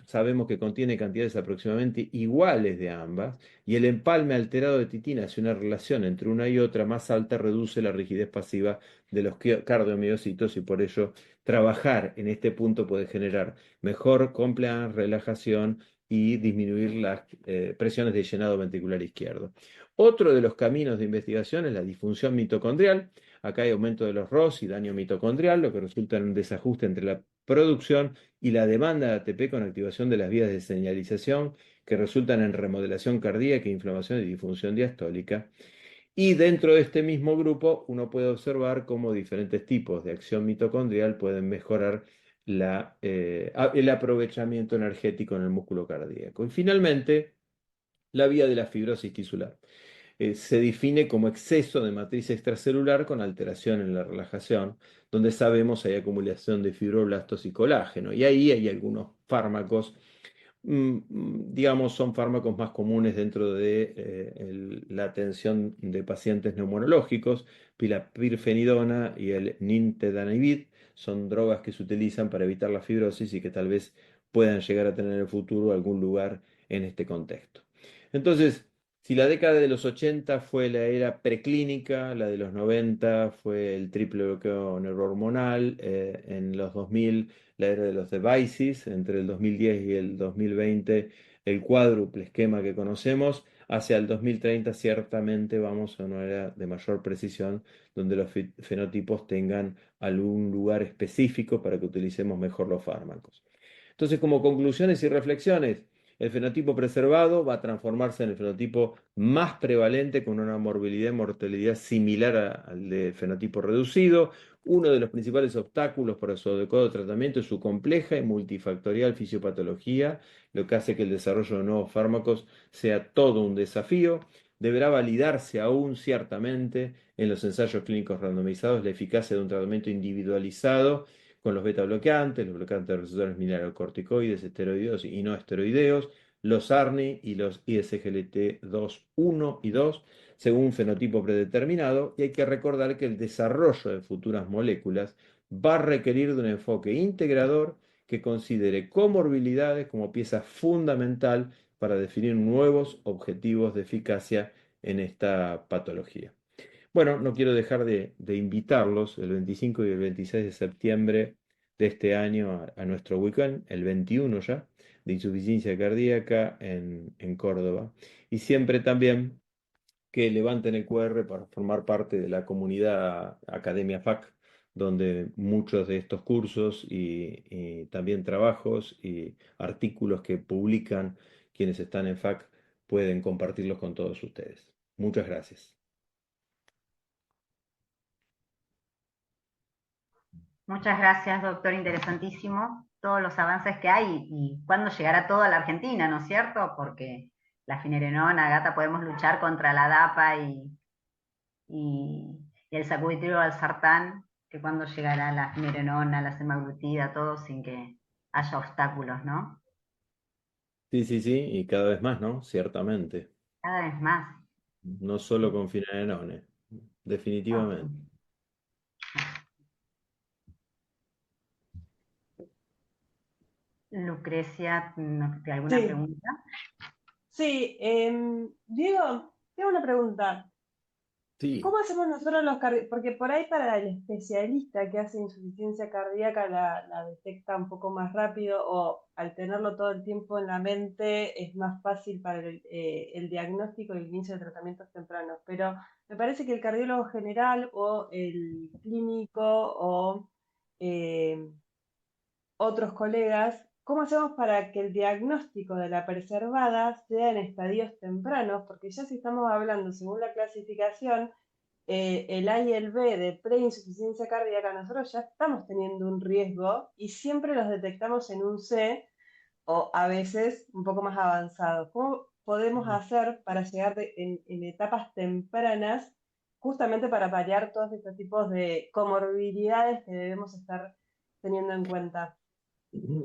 sabemos que contiene cantidades aproximadamente iguales de ambas, y el empalme alterado de titina hacia una relación entre una y otra más alta reduce la rigidez pasiva de los cardiomiocitos y por ello trabajar en este punto puede generar mejor compliance, relajación y disminuir las presiones de llenado ventricular izquierdo. Otro de los caminos de investigación es la disfunción mitocondrial. Acá hay aumento de los ROS y daño mitocondrial, lo que resulta en un desajuste entre la producción y la demanda de ATP con activación de las vías de señalización que resultan en remodelación cardíaca, inflamación y disfunción diastólica. Y dentro de este mismo grupo uno puede observar cómo diferentes tipos de acción mitocondrial pueden mejorar el aprovechamiento energético en el músculo cardíaco. Y finalmente, la vía de la fibrosis tisular se define como exceso de matriz extracelular con alteración en la relajación, donde sabemos hay acumulación de fibroblastos y colágeno. Y ahí hay algunos fármacos, digamos, son fármacos más comunes dentro de la atención de pacientes neumonológicos, la pirfenidona y el nintedanib, son drogas que se utilizan para evitar la fibrosis y que tal vez puedan llegar a tener en el futuro algún lugar en este contexto. Entonces, si la década de los 80 fue la era preclínica, la de los 90 fue el triple bloqueo neurohormonal, en los 2000 la era de los devices, entre el 2010 y el 2020 el cuádruple esquema que conocemos, hacia el 2030 ciertamente vamos a una era de mayor precisión, donde los fenotipos tengan algún lugar específico para que utilicemos mejor los fármacos. Entonces, como conclusiones y reflexiones, el fenotipo preservado va a transformarse en el fenotipo más prevalente con una morbilidad y mortalidad similar al del fenotipo reducido. Uno de los principales obstáculos para su adecuado tratamiento es su compleja y multifactorial fisiopatología, lo que hace que el desarrollo de nuevos fármacos sea todo un desafío. deberá validarse aún ciertamente en los ensayos clínicos randomizados la eficacia de un tratamiento individualizado con los beta bloqueantes, los bloqueantes de receptores mineralocorticoides, esteroideos y no esteroideos, los ARNI y los ISGLT2 1 y 2, según un fenotipo predeterminado, y hay que recordar que el desarrollo de futuras moléculas va a requerir de un enfoque integrador que considere comorbilidades como pieza fundamental para definir nuevos objetivos de eficacia en esta patología. Bueno, no quiero dejar de invitarlos el 25 y el 26 de septiembre de este año a nuestro weekend, el 21 ya, de insuficiencia cardíaca en Córdoba. Y siempre también que levanten el QR para formar parte de la comunidad Academia FAC, donde muchos de estos cursos y también trabajos y artículos que publican quienes están en FAC pueden compartirlos con todos ustedes. Muchas gracias. Muchas gracias, doctor, interesantísimo todos los avances que hay y cuándo llegará todo a la Argentina, ¿no es cierto? Porque la finerenona, gata, podemos luchar contra la DAPA y el sacubitril al sartán, que cuando llegará la finerenona, la semaglutida, todo sin que haya obstáculos, ¿no? Sí, sí, sí, y cada vez más, ¿no? Ciertamente. Cada vez más. No solo con finerenone, definitivamente. Lucrecia, ¿alguna Sí, pregunta? sí. Diego, tengo una pregunta. Sí. ¿Cómo hacemos nosotros los cardíacos? Porque por ahí para el especialista que hace insuficiencia cardíaca la detecta un poco más rápido o al tenerlo todo el tiempo en la mente es más fácil para el diagnóstico y el inicio de tratamientos tempranos. Pero me parece que el cardiólogo general o el clínico o eh, otros colegas, ¿cómo hacemos para que el diagnóstico de la preservada sea en estadios tempranos? Porque ya si estamos hablando, según la clasificación, el A y el B de preinsuficiencia cardíaca, nosotros ya estamos teniendo un riesgo y siempre los detectamos en un C o a veces un poco más avanzado. ¿Cómo podemos hacer para llegar en etapas tempranas justamente para paliar todos estos tipos de comorbilidades que debemos estar teniendo en cuenta?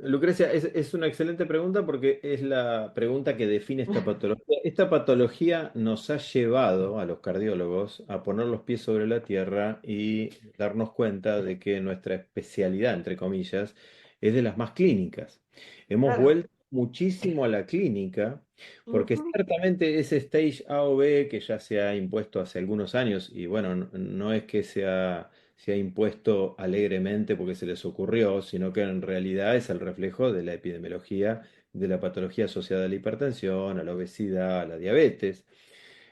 Lucrecia, es una excelente pregunta porque es la pregunta que define esta patología. Esta patología nos ha llevado a los cardiólogos a poner los pies sobre la tierra y darnos cuenta de que nuestra especialidad, entre comillas, es de las más clínicas. Hemos Claro. vuelto muchísimo a la clínica porque Ujú, ciertamente ese stage A o B que ya se ha impuesto hace algunos años y bueno, no es que se ha impuesto alegremente porque se les ocurrió, sino que en realidad es el reflejo de la epidemiología de la patología asociada a la hipertensión, a la obesidad, a la diabetes.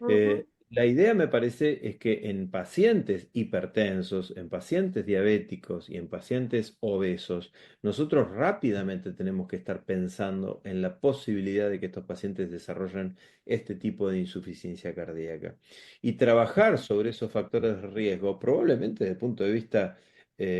ujú, La idea me parece es que en pacientes hipertensos, en pacientes diabéticos y en pacientes obesos, nosotros rápidamente tenemos que estar pensando en la posibilidad de que estos pacientes desarrollen este tipo de insuficiencia cardíaca y trabajar sobre esos factores de riesgo, probablemente desde el punto de vista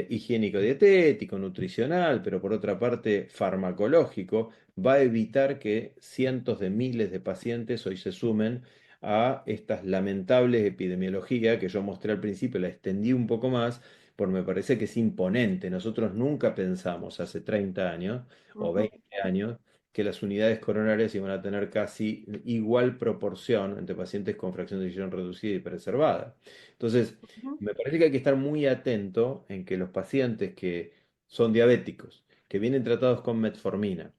higiénico-dietético, nutricional, pero por otra parte farmacológico, va a evitar que cientos de miles de pacientes hoy se sumen a estas lamentables epidemiologías que yo mostré al principio, la extendí un poco más, porque me parece que es imponente. Nosotros nunca pensamos hace 30 años o ujú, 20 años que las unidades coronarias iban a tener casi igual proporción entre pacientes con fracción de eyección reducida y preservada. Entonces, ujú, me parece que hay que estar muy atento en que los pacientes que son diabéticos, que vienen tratados con metformina,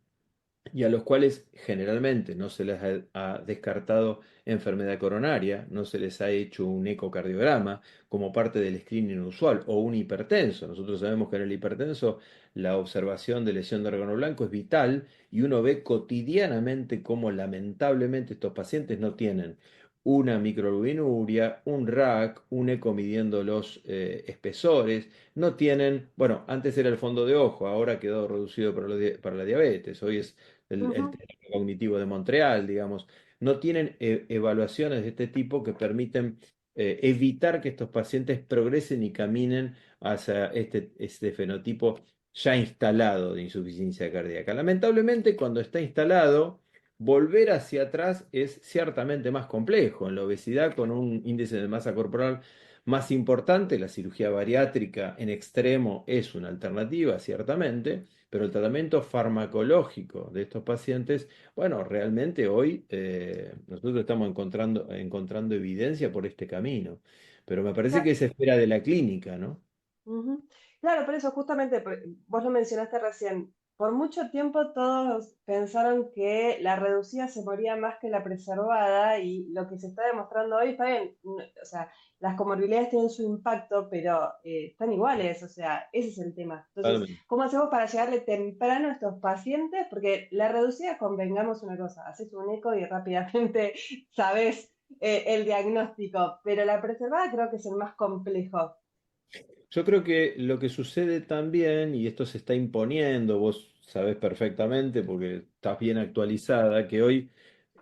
y a los cuales generalmente no se les ha descartado enfermedad coronaria, no se les ha hecho un ecocardiograma como parte del screening usual o un hipertenso. Nosotros sabemos que en el hipertenso la observación de lesión de órgano blanco es vital y uno ve cotidianamente cómo lamentablemente estos pacientes no tienen una microalbuminuria, un RAC, un eco midiendo los espesores, no tienen, bueno, antes era el fondo de ojo, ahora quedó reducido para la diabetes, hoy es el ujú, test cognitivo de Montreal, digamos, no tienen evaluaciones de este tipo que permiten evitar que estos pacientes progresen y caminen hacia este fenotipo ya instalado de insuficiencia cardíaca. Lamentablemente, cuando está instalado, volver hacia atrás es ciertamente más complejo. En la obesidad, con un índice de masa corporal más importante, la cirugía bariátrica en extremo es una alternativa, ciertamente, pero el tratamiento farmacológico de estos pacientes, bueno, realmente hoy nosotros estamos encontrando evidencia por este camino, pero me parece que es espera de la clínica, ¿no? Ujú. Claro, por eso justamente, vos lo mencionaste recién, por mucho tiempo todos pensaron que la reducida se moría más que la preservada y lo que se está demostrando hoy está bien, o sea, las comorbilidades tienen su impacto, pero están iguales, o sea, ese es el tema. Entonces, Totalmente. ¿cómo hacemos para llegarle temprano a estos pacientes? Porque la reducida, convengamos una cosa, haces un eco y rápidamente sabes el diagnóstico, pero la preservada creo que es el más complejo. Yo creo que lo que sucede también, y esto se está imponiendo, vos sabés perfectamente porque estás bien actualizada, que hoy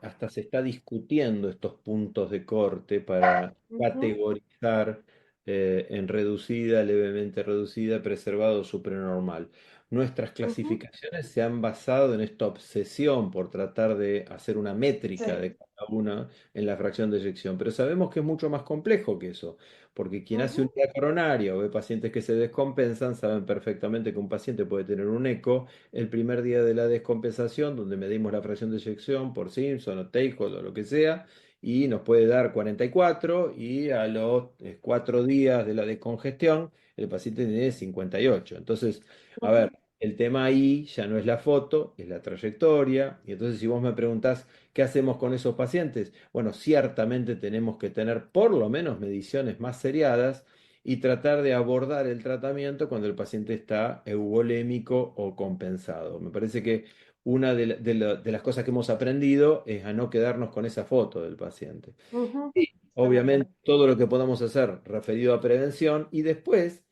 hasta se está discutiendo estos puntos de corte para Ujú, categorizar en reducida, levemente reducida, preservado, supranormal. Nuestras ujú. clasificaciones se han basado en esta obsesión por tratar de hacer una métrica Sí. de cada una en la fracción de eyección, pero sabemos que es mucho más complejo que eso, porque quien hace Ujú, unidad coronaria o ve pacientes que se descompensan, saben perfectamente que un paciente puede tener un eco el primer día de la descompensación, donde medimos la fracción de eyección por Simpson o Takeoff o lo que sea, y nos puede dar 44, y a los 4 días de la descongestión, el paciente tiene 58. Entonces, a ver, ujú, el tema ahí ya no es la foto, es la trayectoria, y entonces si vos me preguntás qué hacemos con esos pacientes, bueno, ciertamente tenemos que tener por lo menos mediciones más seriadas y tratar de abordar el tratamiento cuando el paciente está euvolémico o compensado. Me parece que una de las cosas que hemos aprendido es a no quedarnos con esa foto del paciente. ujú. Y Estoy de obviamente acuerdo. todo lo que podamos hacer referido a prevención y después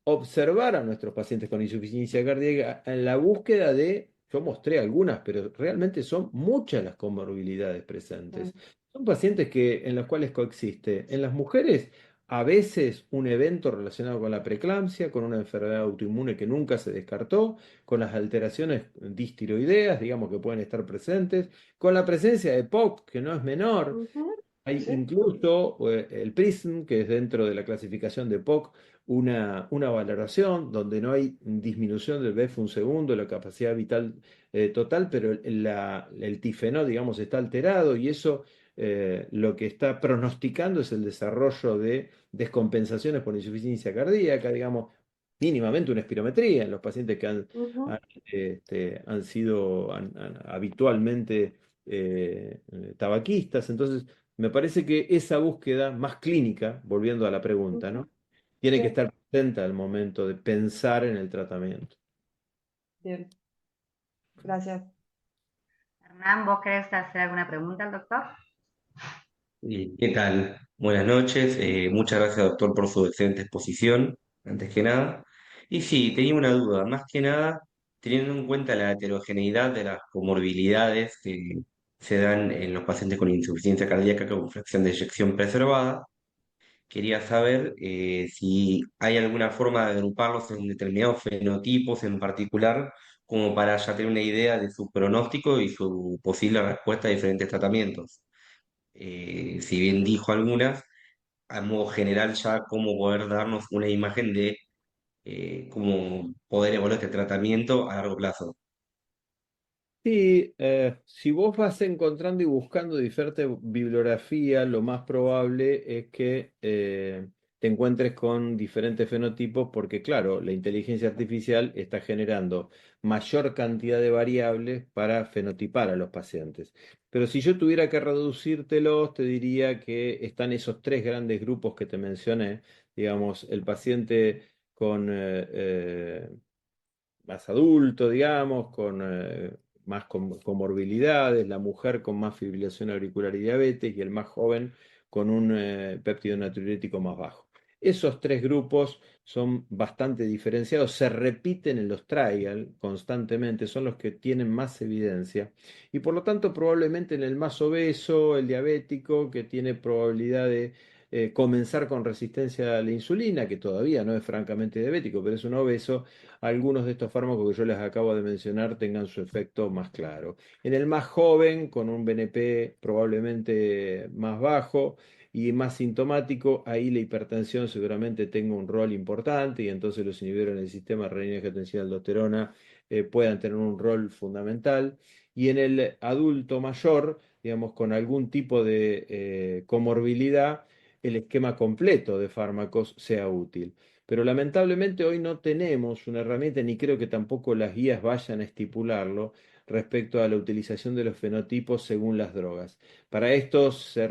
observar a nuestros pacientes con insuficiencia cardíaca en la búsqueda de, yo mostré algunas, pero realmente son muchas las comorbilidades presentes. Sí. Son pacientes en los cuales coexiste en las mujeres a veces un evento relacionado con la preeclampsia, con una enfermedad autoinmune que nunca se descartó, con las alteraciones distiroideas, digamos que pueden estar presentes, con la presencia de POC, que no es menor. Ujú, Hay sí. incluso el PRISM, que es dentro de la clasificación de POC, una valoración donde no hay disminución del BEF un segundo, la capacidad vital total, pero el tifenó, digamos, está alterado, y eso lo que está pronosticando es el desarrollo de descompensaciones por insuficiencia cardíaca, digamos, mínimamente una espirometría en los pacientes que Ujú, han sido habitualmente tabaquistas. Entonces, me parece que esa búsqueda más clínica, volviendo a la pregunta, ujú, ¿no? Tiene que sí. estar presente al momento de pensar en el tratamiento. Bien. Gracias. Hernán, ¿vos querés hacer alguna pregunta al doctor? ¿Y qué tal? Buenas noches. Muchas gracias, doctor, por su excelente exposición, antes que nada. Y sí, tenía una duda, más que nada, teniendo en cuenta la heterogeneidad de las comorbilidades que se dan en los pacientes con insuficiencia cardíaca con fracción de eyección preservada, quería saber si hay alguna forma de agruparlos en determinados fenotipos en particular, como para ya tener una idea de su pronóstico y su posible respuesta a diferentes tratamientos. Si bien dijo algunas, a modo general ya cómo poder darnos una imagen de cómo poder evaluar este tratamiento a largo plazo. Sí, si vos vas encontrando y buscando diferente bibliografía, lo más probable es que te encuentres con diferentes fenotipos porque, claro, la inteligencia artificial está generando mayor cantidad de variables para fenotipar a los pacientes. Pero si yo tuviera que reducírtelos, te diría que están esos tres grandes grupos que te mencioné, digamos, el paciente con más adulto, digamos, con más comorbilidades, la mujer con más fibrilación auricular y diabetes, y el más joven con un péptido natriurético más bajo. Esos tres grupos son bastante diferenciados, se repiten en los trial constantemente, son los que tienen más evidencia, y por lo tanto probablemente en el más obeso, el diabético, que tiene probabilidad de comenzar con resistencia a la insulina, que todavía no es francamente diabético, pero es un obeso, algunos de estos fármacos que yo les acabo de mencionar tengan su efecto más claro. En el más joven, con un BNP probablemente más bajo y más sintomático, ahí la hipertensión seguramente tenga un rol importante y entonces los inhibidores en el sistema renina-angiotensina-aldosterona puedan tener un rol fundamental. Y en el adulto mayor, digamos, con algún tipo de comorbilidad, el esquema completo de fármacos sea útil. Pero lamentablemente hoy no tenemos una herramienta, ni creo que tampoco las guías vayan a estipularlo respecto a la utilización de los fenotipos según las drogas. Para esto se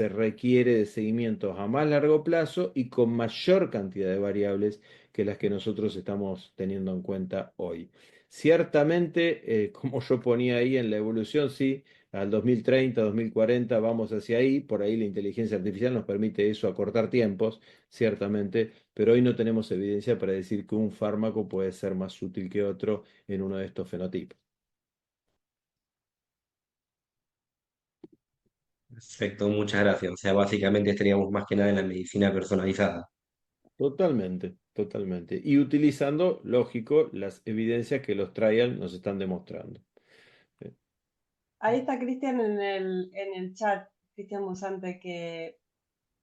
requiere de seguimientos a más largo plazo y con mayor cantidad de variables que las que nosotros estamos teniendo en cuenta hoy. Ciertamente, como yo ponía ahí en la evolución, sí, al 2030, 2040 vamos hacia ahí, por ahí la inteligencia artificial nos permite eso, acortar tiempos, ciertamente, pero hoy no tenemos evidencia para decir que un fármaco puede ser más útil que otro en uno de estos fenotipos. Perfecto, muchas gracias. O sea, básicamente estaríamos más que nada en la medicina personalizada. Totalmente, totalmente. Y utilizando, lógico, las evidencias que los trials nos están demostrando. Eh, Ahí está Cristian en el chat, Cristian Musante, que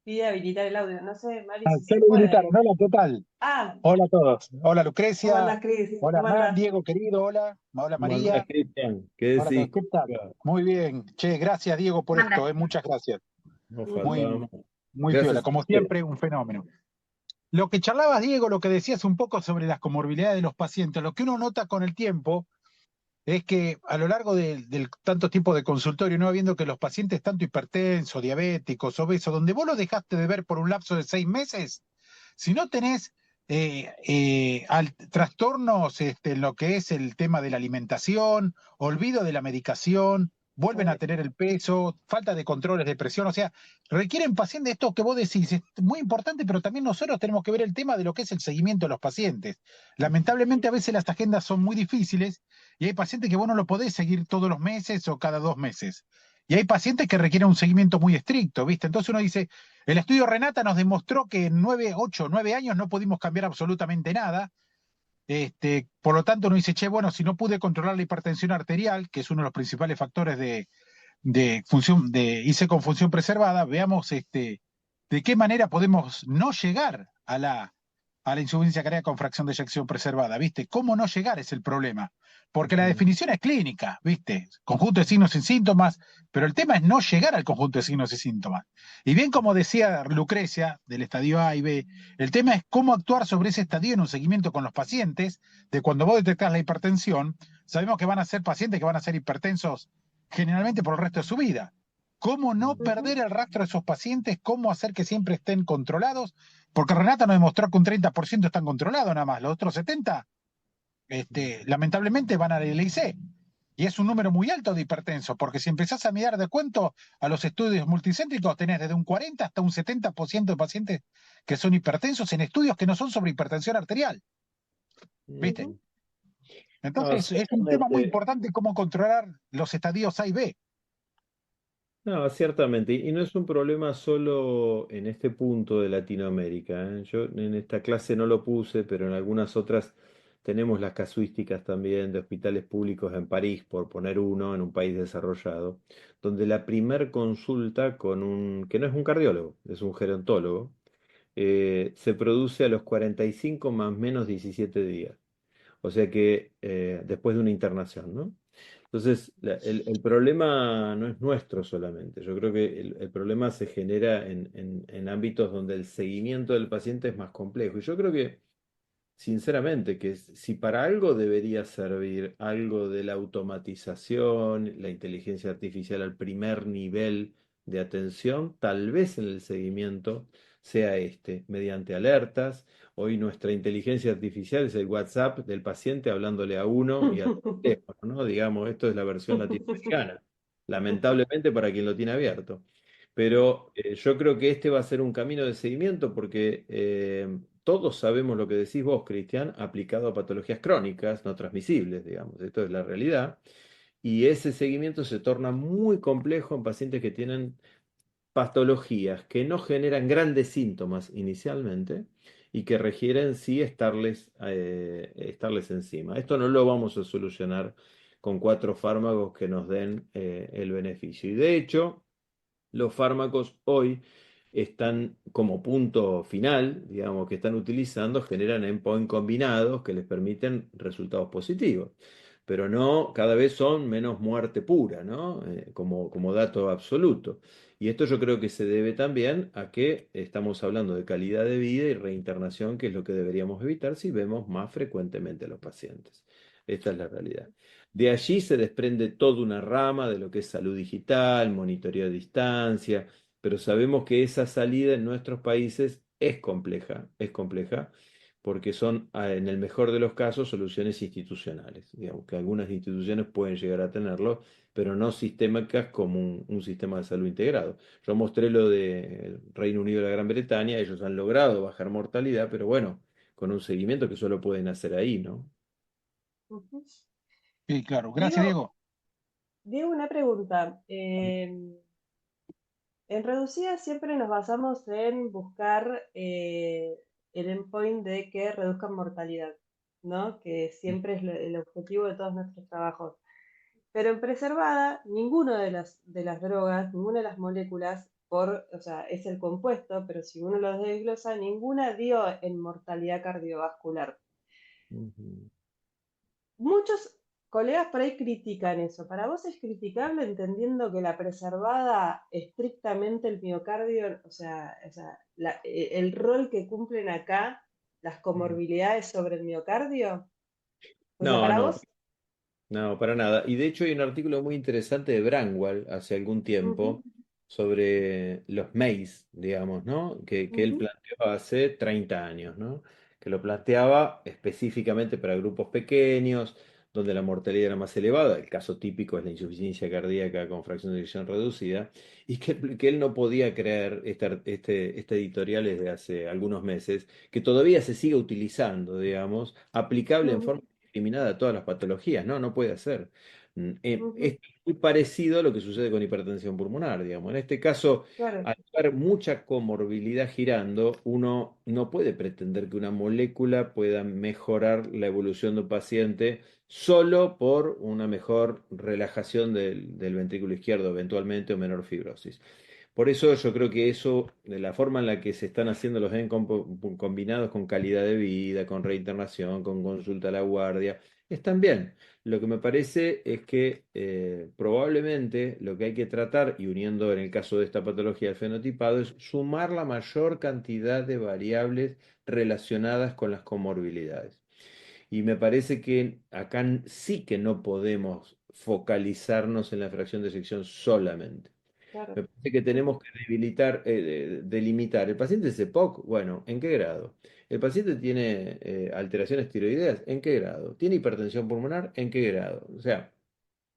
pide habilitar el audio. No sé, Mari, si Ya se lo puede. habilitaron. Hola, ¿qué tal? Ah, Hola a todos. Hola ¿cómo Lucrecia. andas, Cris? Hola ¿Cómo Hernán, andas? Diego querido, hola. Hola ¿Cómo andás, María. Cristian? ¿Qué Hola a todos. decís? ¿Qué tal? Muy bien. Che, gracias Diego por Manda. esto, muchas gracias. Nos Ujú. Muy, faltaba. muy piola. Gracias a Como ustedes. siempre, un fenómeno. Lo que charlabas, Diego, lo que decías un poco sobre las comorbilidades de los pacientes, lo que uno nota con el tiempo es que a lo largo del tanto tiempo de consultorio, no viendo que los pacientes tanto hipertensos, diabéticos, obesos, donde vos los dejaste de ver por un lapso de 6 meses, si no tenés trastornos en lo que es el tema de la alimentación, olvido de la medicación, vuelven a tener el peso, falta de controles de presión, o sea, requieren pacientes, esto que vos decís, es muy importante, pero también nosotros tenemos que ver el tema de lo que es el seguimiento de los pacientes. Lamentablemente a veces las agendas son muy difíciles y hay pacientes que vos no lo podés seguir todos los meses o cada 2 meses. Y hay pacientes que requieren un seguimiento muy estricto, ¿viste? Entonces uno dice, el estudio Renata nos demostró que en 8, 9 años no pudimos cambiar absolutamente nada. Por lo tanto, uno dice, che, bueno, si no pude controlar la hipertensión arterial, que es uno de los principales factores de función, de IC con función preservada, veamos de qué manera podemos no llegar a la insuficiencia cardíaca con fracción de eyección preservada, ¿viste? ¿Cómo no llegar es el problema? Porque la definición es clínica, ¿viste? Conjunto de signos y síntomas, pero el tema es no llegar al conjunto de signos y síntomas. Y bien como decía Lucrecia, del estadio A y B, el tema es cómo actuar sobre ese estadio en un seguimiento con los pacientes, de cuando vos detectás la hipertensión, sabemos que van a ser pacientes que van a ser hipertensos generalmente por el resto de su vida. ¿Cómo no perder el rastro de esos pacientes? ¿Cómo hacer que siempre estén controlados? Porque Renata nos demostró que un 30% están controlados nada más, los otros 70%, lamentablemente van a la LIC. Y es un número muy alto de hipertensos, porque si empezás a mirar de cuento a los estudios multicéntricos, tenés desde un 40 hasta un 70% de pacientes que son hipertensos en estudios que no son sobre hipertensión arterial, ¿viste? Ujú. No, Entonces es un tema muy ciertamente. importante cómo controlar los estadios A y B. No, ciertamente, y no es un problema solo en este punto de Latinoamérica, ¿eh? Yo en esta clase no lo puse, pero en algunas otras tenemos las casuísticas también de hospitales públicos en París, por poner uno, en un país desarrollado, donde la primer consulta con que no es un cardiólogo, es un gerontólogo, se produce a los 45 más menos 17 días. O sea que después de una internación, ¿no? Entonces, el problema no es nuestro solamente. Yo creo que el problema se genera en ámbitos donde el seguimiento del paciente es más complejo. Y yo creo que, sinceramente, que si para algo debería servir algo de la automatización, la inteligencia artificial al primer nivel de atención, tal vez en el seguimiento sea mediante alertas. Hoy nuestra inteligencia artificial es el WhatsApp del paciente hablándole a uno y al teléfono, ¿no? Digamos, esto es la versión latinoamericana, lamentablemente para quien lo tiene abierto. Pero yo creo que este va a ser un camino de seguimiento porque todos sabemos lo que decís vos, Cristian, aplicado a patologías crónicas no transmisibles, digamos. Esto es la realidad. Y ese seguimiento se torna muy complejo en pacientes que tienen patologías que no generan grandes síntomas inicialmente y que requieren sí estarles encima. Esto no lo vamos a solucionar con 4 fármacos que nos den el beneficio. Y de hecho, los fármacos hoy están como punto final, digamos, que están utilizando, generan endpoint combinados que les permiten resultados positivos. Pero no, cada vez son menos muerte pura, ¿no? Como dato absoluto. Y esto yo creo que se debe también a que estamos hablando de calidad de vida y reinternación, que es lo que deberíamos evitar si vemos más frecuentemente a los pacientes. Esta es la realidad. De allí se desprende toda una rama de lo que es salud digital, monitoreo a distancia, pero sabemos que esa salida en nuestros países es compleja, porque son, en el mejor de los casos, soluciones institucionales. Digamos que algunas instituciones pueden llegar a tenerlo, pero no sistémicas como un sistema de salud integrado. Yo mostré lo del Reino Unido y la Gran Bretaña, ellos han logrado bajar mortalidad, pero bueno, con un seguimiento que solo pueden hacer ahí, ¿no? Ujú. Sí, claro. Gracias, Diego, Diego. Diego, una pregunta. En Reducida siempre nos basamos en buscar el endpoint de que reduzcan mortalidad, ¿no? Que siempre es el objetivo de todos nuestros trabajos. Pero en Preservada, ninguna de las drogas, ninguna de las moléculas, o sea, es el compuesto, pero si uno los desglosa, ninguna dio en mortalidad cardiovascular. Ujú. Muchos colegas por ahí critican eso. ¿Para vos es criticable entendiendo que la preservada estrictamente el miocardio, o sea, el rol que cumplen acá, las comorbilidades sobre el miocardio? O sea, No, para no, vos... no, para nada. Y de hecho hay un artículo muy interesante de Brandwall hace algún Ujú, tiempo sobre los MACE, digamos, ¿no? Que él ujú, planteó hace 30 años, ¿no? Que lo planteaba específicamente para grupos pequeños, donde la mortalidad era más elevada. El caso típico es la insuficiencia cardíaca con fracción de eyección reducida, y que él no podía creer, este editorial desde hace algunos meses, que todavía se sigue utilizando, digamos, aplicable en ujú, forma discriminada a todas las patologías. No, no puede ser. ujú. Es muy parecido a lo que sucede con hipertensión pulmonar, digamos. En este caso, Claro, al haber mucha comorbilidad girando, uno no puede pretender que una molécula pueda mejorar la evolución de un paciente solo por una mejor relajación del ventrículo izquierdo, eventualmente, o menor fibrosis. Por eso yo creo que eso, de la forma en la que se están haciendo los combinados con calidad de vida, con reinternación, con consulta a la guardia, están bien. Lo que me parece es que probablemente lo que hay que tratar, y uniendo en el caso de esta patología el fenotipado, es sumar la mayor cantidad de variables relacionadas con las comorbilidades. Y me parece que acá sí que no podemos focalizarnos en la fracción de sección solamente. claro. Me parece que tenemos Ujú, que delimitar. ¿El paciente es EPOC? Bueno, ¿en qué grado? ¿El paciente tiene alteraciones tiroideas? ¿En qué grado? ¿Tiene hipertensión pulmonar? ¿En qué grado? O sea,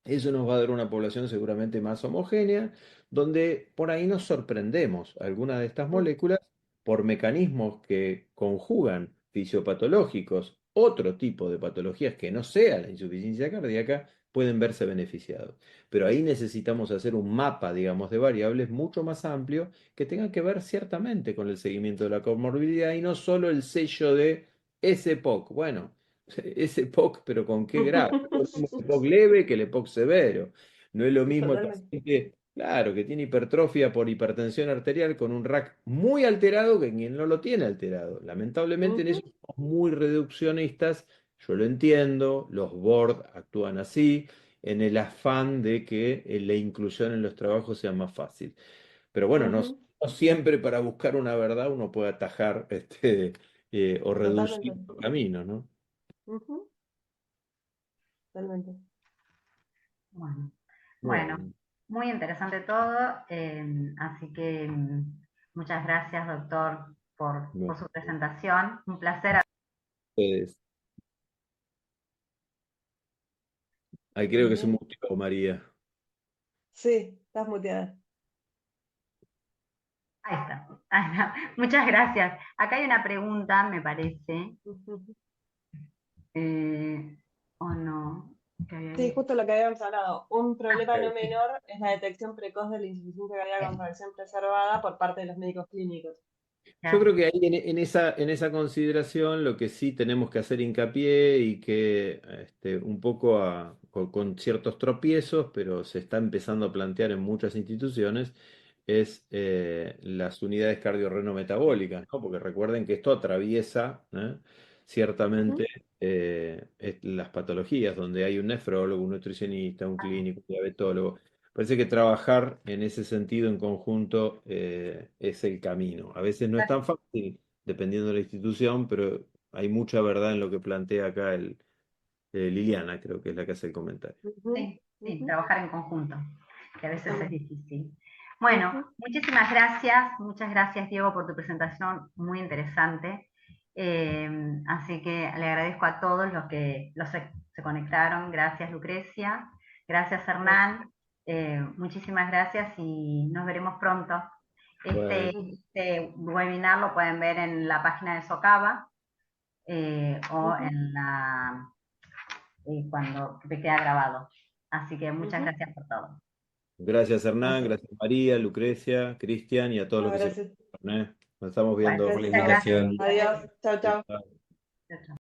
eso nos va a dar una población seguramente más homogénea, donde por ahí nos sorprendemos. Algunas de estas ujú, moléculas, por mecanismos que conjugan fisiopatológicos, otro tipo de patologías que no sea la insuficiencia cardíaca, pueden verse beneficiados. Pero ahí necesitamos hacer un mapa, digamos, de variables mucho más amplio que tenga que ver ciertamente con el seguimiento de la comorbilidad y no solo el sello de ese POC. Bueno, ese POC, pero ¿con qué grado? No es lo mismo el EPOC leve que el EPOC severo. No es lo mismo el Totalmente. paciente, claro, que tiene hipertrofia por hipertensión arterial con un RAC muy alterado que quien no lo tiene alterado. Lamentablemente en eso Ujú, somos muy reduccionistas, yo lo entiendo, los board actúan así, en el afán de que la inclusión en los trabajos sea más fácil. Pero bueno, no, ujú, no siempre para buscar una verdad uno puede atajar o totalmente. reducir los caminos, ¿no? Ujú, totalmente. Bueno, bueno, Bueno, muy interesante todo, así que muchas gracias, doctor, no, por su presentación. Un placer. ustedes. Ahí creo Muy que se bien. mutió María. Sí, estás muteada. Ahí está. Ahí está. Muchas gracias. Acá hay una pregunta, me parece, Ujú. eh, o no. Sí, justo lo que habíamos hablado. Un problema no Sí. menor es la detección precoz de la insuficiencia cardíaca con fracción preservada por parte de los médicos clínicos. Yo creo que ahí en esa consideración lo que sí tenemos que hacer hincapié y que un poco con ciertos tropiezos, pero se está empezando a plantear en muchas instituciones, es las unidades cardiorrenometabólicas, ¿no? Porque recuerden que esto atraviesa, ciertamente, las patologías, donde hay un nefrólogo, un nutricionista, un clínico, un diabetólogo. Parece que trabajar en ese sentido en conjunto es el camino. A veces no es tan fácil, dependiendo de la institución, pero hay mucha verdad en lo que plantea acá Liliana, creo que es la que hace el comentario. Sí, sí, Ujú. trabajar en conjunto, que a veces es Bueno. difícil. Bueno, Ujú. muchísimas gracias, muchas gracias Diego por tu presentación, muy interesante. Así que le agradezco a todos los que se conectaron. Gracias Lucrecia, gracias Hernán, muchísimas gracias y nos veremos pronto. Bueno, Este webinar lo pueden ver en la página de Socava o Ujú. cuando te queda grabado. Así que muchas Ujú. gracias por todo. gracias Hernán, Gracias. gracias María, Lucrecia, Cristian y a todos No, los que se gracias. conectaron, ¿eh? Nos estamos Bueno, viendo. Por la Gracias. muchas gracias. invitación. Adiós. Chao, chao. Chao. Chao, chao.